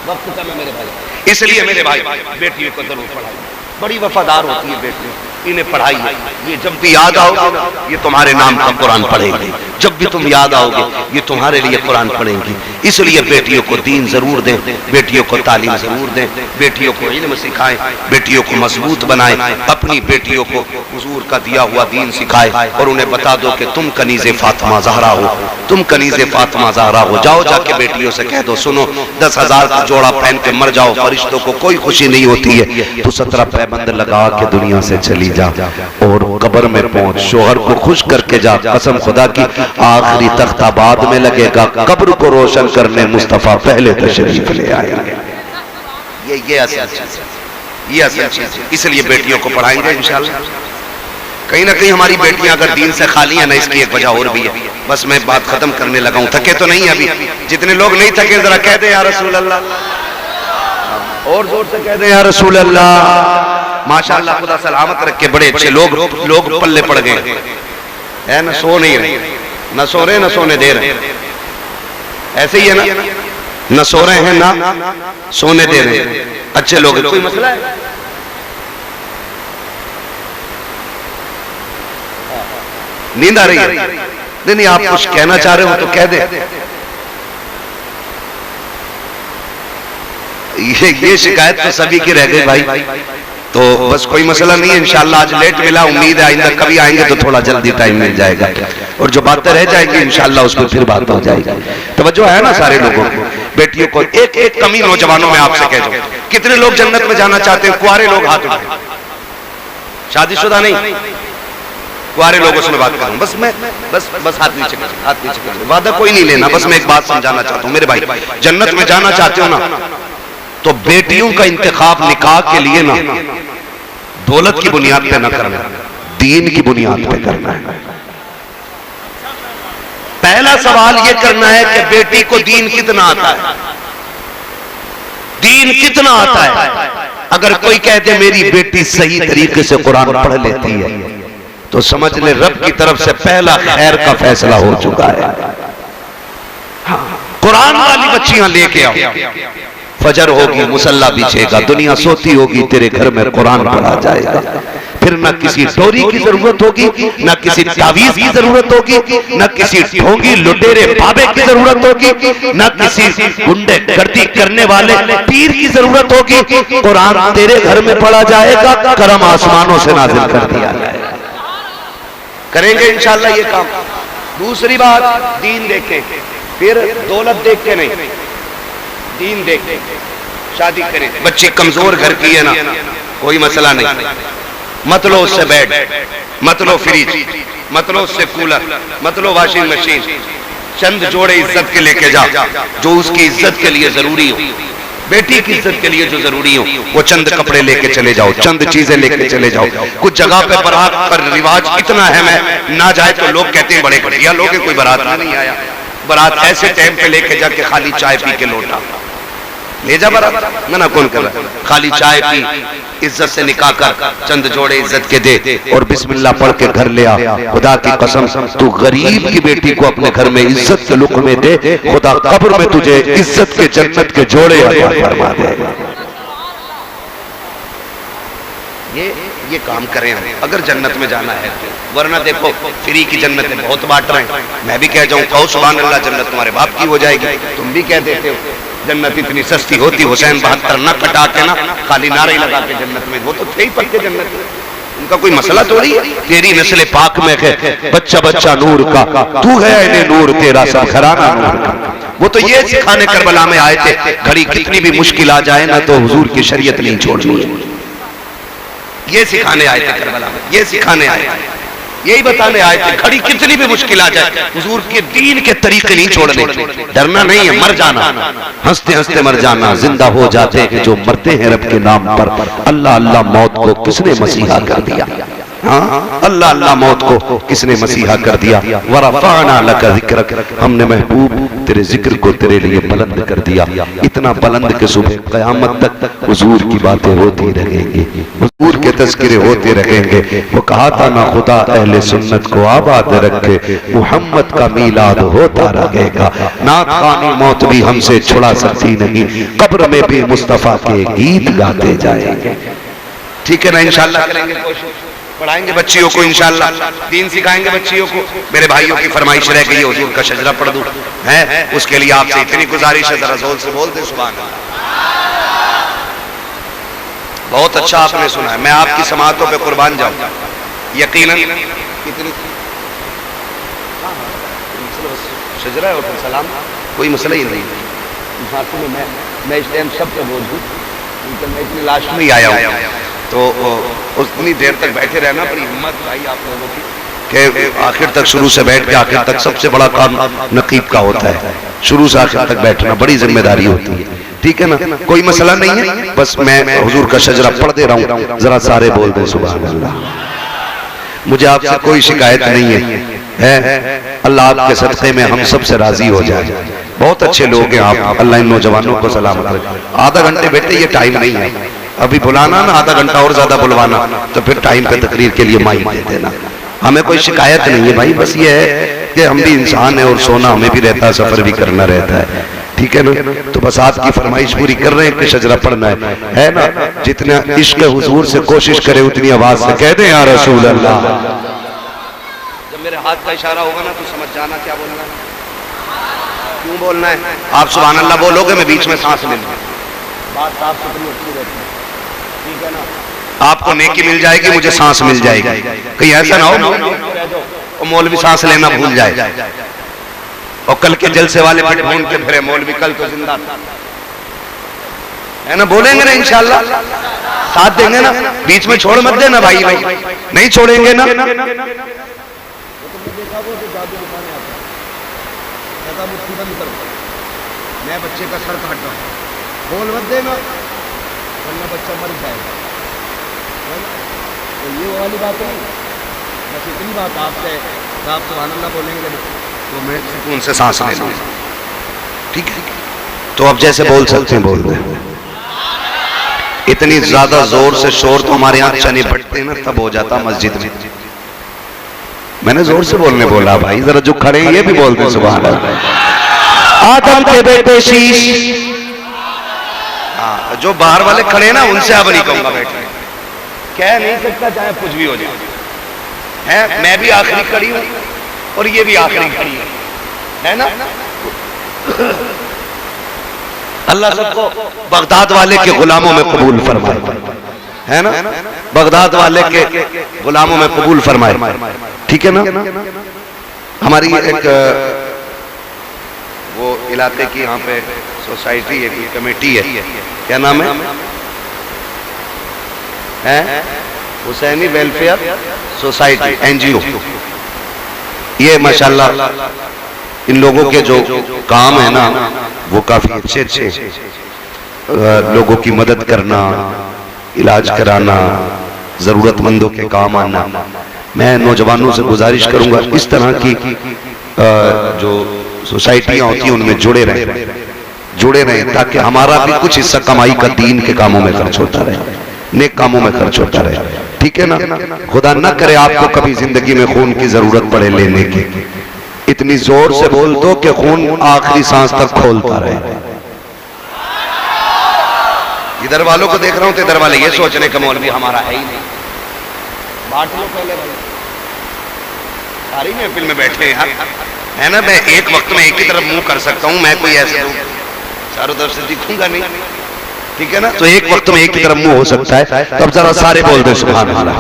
वक्त कम है मेरे भाई, इसलिए मेरे भाई बेटियों को जरूर पढ़ाइए, बड़ी वफादार होती है बेटी, इन्हें पढ़ाइए। ये जब भी याद आओगे ना, ये तुम्हारे नाम का कुरान पढ़ेंगे, जब भी तुम याद आओगे ये तुम्हारे लिए कुरान पढ़ेंगी। इसलिए बेटियों को दीन जरूर दें, बेटियों को तालीम जरूर दें, बेटियों को इल्म सिखाएं, बेटियों को मजबूत बनाएं, अपनी बेटियों को हुजूर का दिया हुआ दीन सिखाएं, और उन्हें बता दो कि तुम कनीज़े फातिमा ज़हरा हो, तुम कनीज़े फातिमा ज़हरा हो। जाओ जाके बेटियों से कह दो, सुनो 10,000 का जोड़ा पहन के मर जाओ, फरिश्तों को कोई खुशी नहीं होती है, तो 17 पैबंद लगा के दुनिया से चली जा, और कब्र में पहुंच शोहर को खुश करके जा। कसम खुदा की आखिरी तख्ता बाद में लगेगा, कब्र को रोशन करने मुस्तफा पहले तशरीफ ले आया। ये असल चीज, ये असल चीज। इसलिए बेटियों को पढ़ाएंगे इंशाल्लाह। कहीं ना कहीं हमारी बेटियां अगर दीन से खाली है ना, इसकी एक वजह और भी है। बस मैं बात खत्म करने लगा हूं, थके तो नहीं अभी। जितने लोग नहीं थके जरा कह दे या रसूल अल्लाह, और जोर से कह दे या रसूल अल्लाह। माशाअल्लाह, खुदा सलामत रखे, बड़े अच्छे लोग पल्ले पड़ गए है ना, सो नहीं रहे, न सो रहे न सोने दे रहे, ऐसे ही है ना, न सो रहे हैं ना सोने दे रहे हैं। अच्छे लोग, कोई मसला है? नींद आ रही है? नहीं, आप कुछ कहना चाह रहे हो तो कह दे। ये शिकायत तो सभी की रह गई भाई, तो बस कोई मसला नहीं है। इंशाल्लाह आज लेट मिला, उम्मीद है आइंदा कभी आएंगे तो थोड़ा जल्दी टाइम मिल जाएगा, और जो बातें रह जाएंगी इंशाल्लाह उसमें फिर बात हो जाएगी। तवज्जो है ना सारे लोगों को, बेटियों को। एक एक कमी नौजवानों में आपसे कह दूं, कितने लोग जन्नत में जाना चाहते हैं? कुआरे लोग हाथ उठाएं, शादीशुदा नहीं, कुआरे लोगों से मैं बात कर रहा हूं। बस मैं बस हाथ नीचे कर, हाथ नीचे कर, वादा कोई नहीं लेना। बस मैं एक बात समझाना चाहता हूं मेरे भाई, जन्नत में जाना चाहते हो ना, तो बेटियों का इंतखाब निकाह के लिए ना दौलत की बुनियाद पे ना करना, दीन की बुनियाद पे करना है। पहला सवाल यह करना है कि बेटी को दीन कितना आता है, दीन कितना आता है। अगर कोई कहते मेरी बेटी सही तरीके से कुरान पढ़ लेती है, तो समझ ले रब की तरफ से पहला खैर का फैसला हो चुका है। कुरान वाली बच्चियां लेके आओ, फजर होगी मुसल्ला बिछेगा, दुनिया सोती होगी, तेरे घर में कुरान पढ़ा जाएगा। फिर न किसी डोरी की जरूरत होगी, न किसी तावीज की जरूरत होगी, न किसी ढोंगी लुटेरे बाबे की जरूरत होगी, न किसी गुंडे गर्दी करने वाले पीर की जरूरत होगी। कुरान तेरे घर में पढ़ा जाएगा, करम आसमानों से नाजिल कर दिया जाएगा। करेंगे इंशाल्लाह ये काम। दूसरी बात, दीन देखें, फिर दौलत देख के नहीं, दीन देख के शादी करें। बच्ची कमजोर घर की है ना, कोई मसला नहीं, मत लो उससे बेड, मत लो फ्रिज, मत लो उससे कूलर, मत लो वॉशिंग मशीन। चंद जोड़े इज्जत के लेके जा, जो उसकी इज्जत के लिए जरूरी हो, बेटी की इज्जत के लिए जो जरूरी हो, वो चंद कपड़े लेके चले जाओ, चंद चीजें लेके चले जाओ। कुछ जगह पे बारात पर रिवाज इतना है, मैं ना जाए तो लोग कहते हैं बड़े घटिया लोग हैं, कोई बारात में नहीं आया। बारात ऐसे टाइम पे लेके जाके खाली चाय पी के लौटा, ले जा बारात, मना कौन कर रहा है? खाली चाय पी, इज्जत से निकाह कर, चंद जोड़े इज्जत के दे, और बिस्मिल्लाह पढ़ के घर ले आ। खुदा की कसम, तू गरीब की बेटी को अपने घर में इज्जत के लुक में दे, खुदा कब्र में तुझे इज्जत के जन्नत के जोड़े अता फरमा देगा। ये काम करें हम, अगर जन्नत में जाना है। वरना देखो फ्री की जन्नत में बहुत बांट रहे हैं। मैं भी कह जाऊं, कहो सुभान अल्लाह, जन्नत तुम्हारे बाप की हो जाएगी। तुम भी कह देते हो जन्नत इतनी सस्ती होती, हुसैन 72 न कटा के ना खाली नारे लगा के जन्नत में, वो तो थे ही पक्के जन्नत में, उनका कोई मसला थोड़ी है। तेरी नस्ल पाक में है बच्चा बच्चा नूर का, तू है इन्हें नूर, तेरा सब घराना नूर का। वो तो ये सिखाने करबला में आए थे, घड़ी कितनी भी मुश्किल आ जाए ना तो हुजूर की शरीयत नहीं छोड़नी, ये सिखाने आए थे करबला में, ये सिखाने आए थे, यही बताने आए थे, घड़ी कितनी भी मुश्किल आ जाए हुजूर के दीन के तरीके नहीं छोड़ने। डरना नहीं है, मर जाना, हंसते हंसते मर जाना। जिंदा हो जाते हैं जो मरते हैं रब के नाम पर। अल्लाह अल्लाह मौत को किसने मसीहा कर दिया? हाँ, अल्लाह अल्लाह मौत को किसने मसीहा कर दिया? वरफ़अना लका ज़िक्रक, हमने महबूब तेरे जिक्र को तेरे लिए बुलंद कर दिया, इतना बुलंद कि सुबह क़यामत तक हुजूर की बातें होती रहेंगी, हुजूर के तज़किरे होते रहेंगे। वो कहा था ना, खुदा अहले सुन्नत को आबाद रखे, मुहम्मद का मीलाद होता रहेगा। नात खानी मौत भी हमसे छुड़ा सकती नहीं, कब्र में भी मुस्तफ़ा के गीत गाते जाएंगे। ठीक है ना? इंशाअल्लाह करेंगे कोशिश, पढ़ाएंगे बच्चियों को, इंशाअल्लाह दीन सिखाएंगे बच्चियों को। मेरे भाइयों की फरमाइश रह गई है हुजूर का शजरा पढ़ दूं, है उसके लिए आपसे इतनी गुजारिश है, जरा जोर से बोल दे सुभान अल्लाह। बहुत अच्छा आपने सुना है, मैं आपकी समातों पे कुर्बान जाऊं यकीनन। कितनी शजरा है और सलाम, कोई मसला ही नहीं। मैं इस टाइम सब पे बोल दूं, मैं इतनी लास्ट में आया हूँ, तो उतनी देर तक बैठे रहना, पर हिम्मत भाई आप लोगों की कि आखिर तक, शुरू से बैठ के आखिर तक। सबसे बड़ा काम नकीब का होता है, शुरू से आखिर तक बैठना बड़ी जिम्मेदारी होती है। ठीक है ना? कोई मसला नहीं है, बस मैं हुजूर का शजरा पढ़ दे रहा हूँ, जरा सारे बोल दें सुभान अल्लाह। मुझे आपसे कोई शिकायत नहीं है, अल्लाह आपके सदक़े में हम सबसे राजी हो जाए। बहुत अच्छे लोग हैं आप, अल्लाह इन नौजवानों को सलामत रखे। आधा घंटे बेटे ये टाइम नहीं है, अभी बुलाना ना, आधा घंटा और ज्यादा बुलवाना, तो फिर टाइम पे तकरीर के लिए माइक दे देना। हमें कोई शिकायत नहीं है भाई, बस ये है कि हम भी इंसान है और सोना हमें भी रहता है, सफर भी करना रहता है। ठीक है ना? तो बस आपकी फरमाइश पूरी कर रहे हैं कि शजरा पढ़ना है ना? जितना इश्क हुजूर से कोशिश करे उतनी आवाज से कह दें या रसूल अल्लाह। जब मेरे हाथ का इशारा होगा ना तो समझ जाना क्या बोलना है, क्यों बोलना है। आप सुभान अल्लाह बोलोगे, मैं बीच में सांस ले लूँगा, बात साफ सुथरी अच्छी रहती है, ठीक है ना। आपको नेकी मिल जाएगी, मुझे सांस मिल जाएगी। कहीं ऐसा ना हो और मौलवी सांस लेना भूल जाए और कल के जलसे वाले फिर ढूंढ के फिरे मौलवी कल तो जिंदा था, है ना। बोलेंगे ना इंशाल्लाह, साथ देंगे ना, बीच में छोड़ मत देना भाई, भाई नहीं छोड़ेंगे ना। मैं बच्चे का सर काट रहा हूँ, बोल मत देना वरना बच्चा मर जाएगा, तो ये वाली बात है। बस इतनी बात आपसे, आप सुभान अल्लाह बोलेंगे तो मैं सुकून से सांस ले लूँगा, ठीक है। तो अब जैसे बोल सकते हैं बोल दें। इतनी ज्यादा जोर से शोर तो हमारे यहाँ चने फटते हैं ना तब हो जाता मस्जिद में। मैंने जोर से बोलने बोला भाई, जरा जो खड़े हैं ये भी बोलते हैं सुभान अल्लाह। आदम के बेटे शीश, हाँ जो बाहर वाले खड़े हैं ना उनसे अब नहीं कहूंगा बैठे, कह नहीं सकता चाहे कुछ भी हो जाए, है मैं भी आखिरी खड़ी हूं और ये भी आखिरी खड़ी है ना। अल्लाह सबको बगदाद वाले के गुलामों में कबूल फरमाए, है ना, बगदाद वाले के गुलामों में कबूल फरमाए, ठीक है ना। हमारी एक वो इलाके की यहाँ पे सोसाइटी है, कमेटी है, क्या नाम है हुसैनी वेलफेयर सोसाइटी एनजीओ। ये माशाल्लाह इन लोगों के जो काम है ना वो काफी अच्छे अच्छे, लोगों की मदद करना, इलाज कराना, जरूरतमंदों के काम आना। मैं नौजवानों से गुजारिश करूंगा इस तरह की जो सोसाइटियां होती हैं उनमें जुड़े रहें ताकि हमारा भी कुछ हिस्सा कमाई का दीन के कामों में खर्च होता रहे, नेक कामों में खर्च होता रहे, ठीक है ना। खुदा न करे आपको कभी जिंदगी में खून की जरूरत पड़े लेने की, इतनी जोर से बोल दो कि खून आखिरी सांस तक खोलता रहे। इधर वालों को देख रहा हूं तो इधर वाले ये सोच रहे कि मौलवी हमारा है ही नहीं, बांट लो पहले भाई, सारी महफिल में बैठे हैं है ना। मैं एक वक्त में एक ही तरफ मुंह कर सकता हूं, मैं कोई ऐसे चारों तरफ से दिखूंगा नहीं, ठीक है ना। तो एक वक्त में एक ही तरफ मुंह हो सकता है, तब जरा सारे बोल दे सुभान अल्लाह।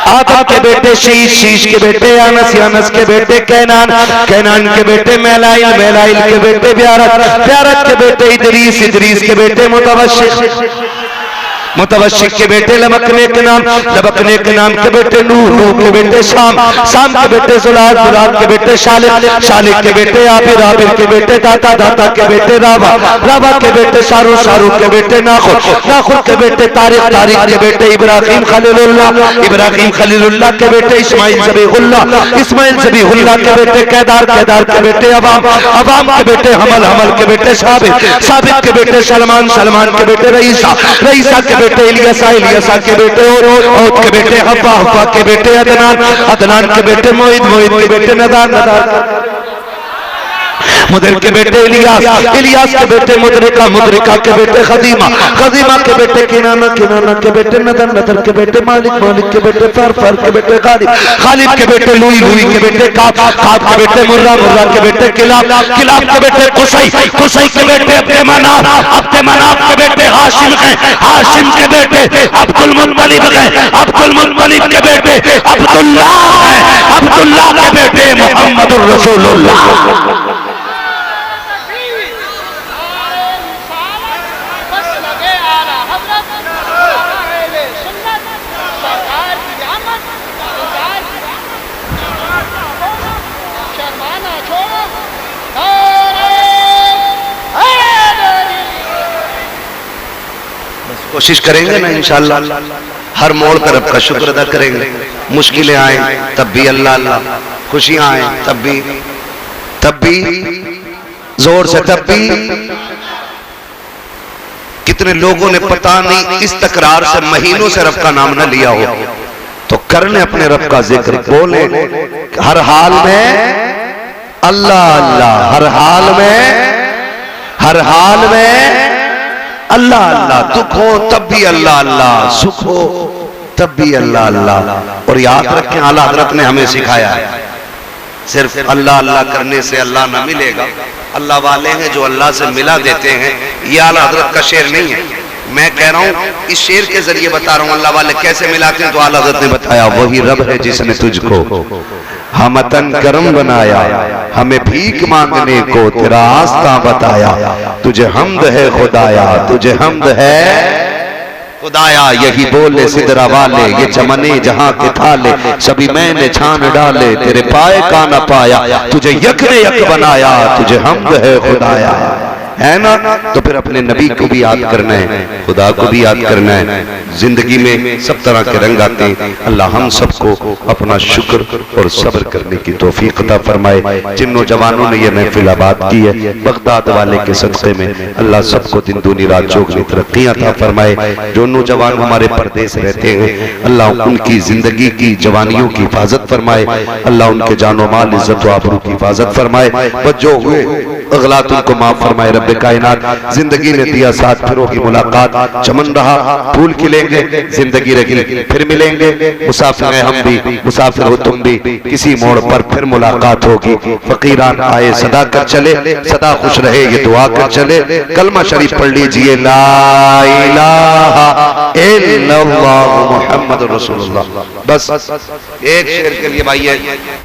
आदम के बेटे शीश, शीश के बेटे अनस, अनस के बेटे कैनान, कैनान के बेटे मैलाइल, मैलाइल के बेटे ब्यारत, ब्यारत के बेटे इदरीस, इदरीस के बेटे मुतवश्शिक, मुतवश्शिक के बेटे लबकने के नाम, लबकने के नाम के बेटे नूह, नूह के बेटे शाम, शाम के बेटे जुलाद, जुलाद के बेटे शालिक, शालिक के बेटे आबिर, आबिर के बेटे दाता, दाता के बेटे रावा, रावा के बेटे शारू, शारू के बेटे नाखुर, नाखुर के बेटे तारिक, तारिक के बेटे इब्राहिम खलीलुल्लाह, इब्राहिम खलीलुल्लाह के बेटे इस्माइल ज़बीहुल्लाह, इस्माइल ज़बीहुल्लाह के बेटे कैदार, कैदार के बेटे अवाम, अवाम के बेटे हमल, हमल के बेटे साबित, साबित के बेटे सलमान, सलमान के बेटे रईसा, रईसा के बेटे इलियासा, इलियासा के बेटे औद के बेटे हब्बा, हब्बा के बेटे अदनान, अदनान के बेटे मोइद, मोइद के बेटे नदान, नदान मुदर के बेटे इलियास, इलियास के बेटे मुदरिका, मुदरिका के बेटे खदीमा, खदीमा के बेटे किनाना, किनाना के बेटे नदर, नदर के बेटे मालिक, मालिक के बेटे फर, फर के बेटे गालिब, गालिब के बेटे लुई, लुई के बेटे काब, काब के बेटे मुर्रा, मुर्रा के बेटे किलाब, किलाब के बेटे कुसई, कुसई के बेटे अब्दे मनाफ, अब्दे मनाफ के बेटे हाशिम हैं, हाशिम के बेटे अब्दुल मुत्तलिब हैं, अब्दुल मुत्तलिब के बेटे अब्दुल्लाह हैं, अब्दुल्लाह के बेटे मुहम्मदुर रसूलुल्लाह। कोशिश करेंगे ना इंशाअल्लाह, हर मोड़ पर रब का शुक्र अदा करेंगे। मुश्किलें आए तब भी अल्लाह अल्लाह, खुशियां आए तब भी जोर से तब भी। कितने लोगों ने पता नहीं इस तकरार से महीनों से रब का नाम न लिया हो, तो करने अपने रब का जिक्र, बोले हर हाल में अल्लाह अल्लाह, हर हाल में, हर हाल में अल्लाह अल्लाह। दुख हो तब भी अल्लाह अल्लाह, सुख हो तब भी अल्लाह अल्लाह। और याद रखें, आला हजरत ने हमें सिखाया है, सिर्फ अल्लाह अल्लाह करने से अल्लाह ना मिलेगा। अल्लाह वाले हैं जो अल्लाह से मिला देते हैं। ये आला हजरत का शेर नहीं है, मैं कह रहा हूँ इस शेर के जरिए बता रहा हूँ अल्लाह वाले कैसे मिलाते हैं। तो आला हजरत ने बताया, वही रब है जिसने तुझको हमतन करम बनाया, हमें भीख मांगने को तेरा आस्था बताया। तुझे हमद है खुदाया, तुझे हमद है खुदाया। यही बोले सिदरा वाले, ये चमने जहां के थाले, सभी मैंने छान डाले, तेरे पाए का न पाया। तुझे यक ने यक बनाया, तुझे हमद है खुदाया, है ना। तो फिर अपने नबी को भी याद करना है, खुदा को भी याद करना है। जिंदगी में सब तरह के रंग आते हैं। अल्लाह हम सबको अपना शुक्र और सब्र करने की तौफीक अता फरमाए। जिन नौजवानों ने ये महफिल आबाद की है, बगदाद वाले के सदक़े में अल्लाह सबको दिन दूनी रात चौगनी तरक्की अता फरमाए। जो नौजवान हमारे परदेश रहते हैं, अल्लाह उनकी जिंदगी की जवानियों की हिफाजत फरमाए। अल्लाह उनके जानो माल इज्जत व आबरू की हिफाजत फरमाए। बच्चों हुए अगलात उनको माफ फरमाए। रब्बे कायनात जिंदगी ने दिया साथ, फिर होगी मुलाकात। चमन रहा फूल खिलेंगे, जिंदगी रही फिर मिलेंगे। मुसाफिर हैं हम भी, मुसाफिर हो तुम भी, किसी मोड़ पर फिर मुलाकात होगी। फकीरान आए सदा कर चले, सदा खुश रहे ये दुआ कर चले। कलमा शरीफ पढ़ लीजिए, ला इलाहा इल्लल्लाह मुहम्मद रसूलुल्लाह। बस एक शेर के लिए भाई है।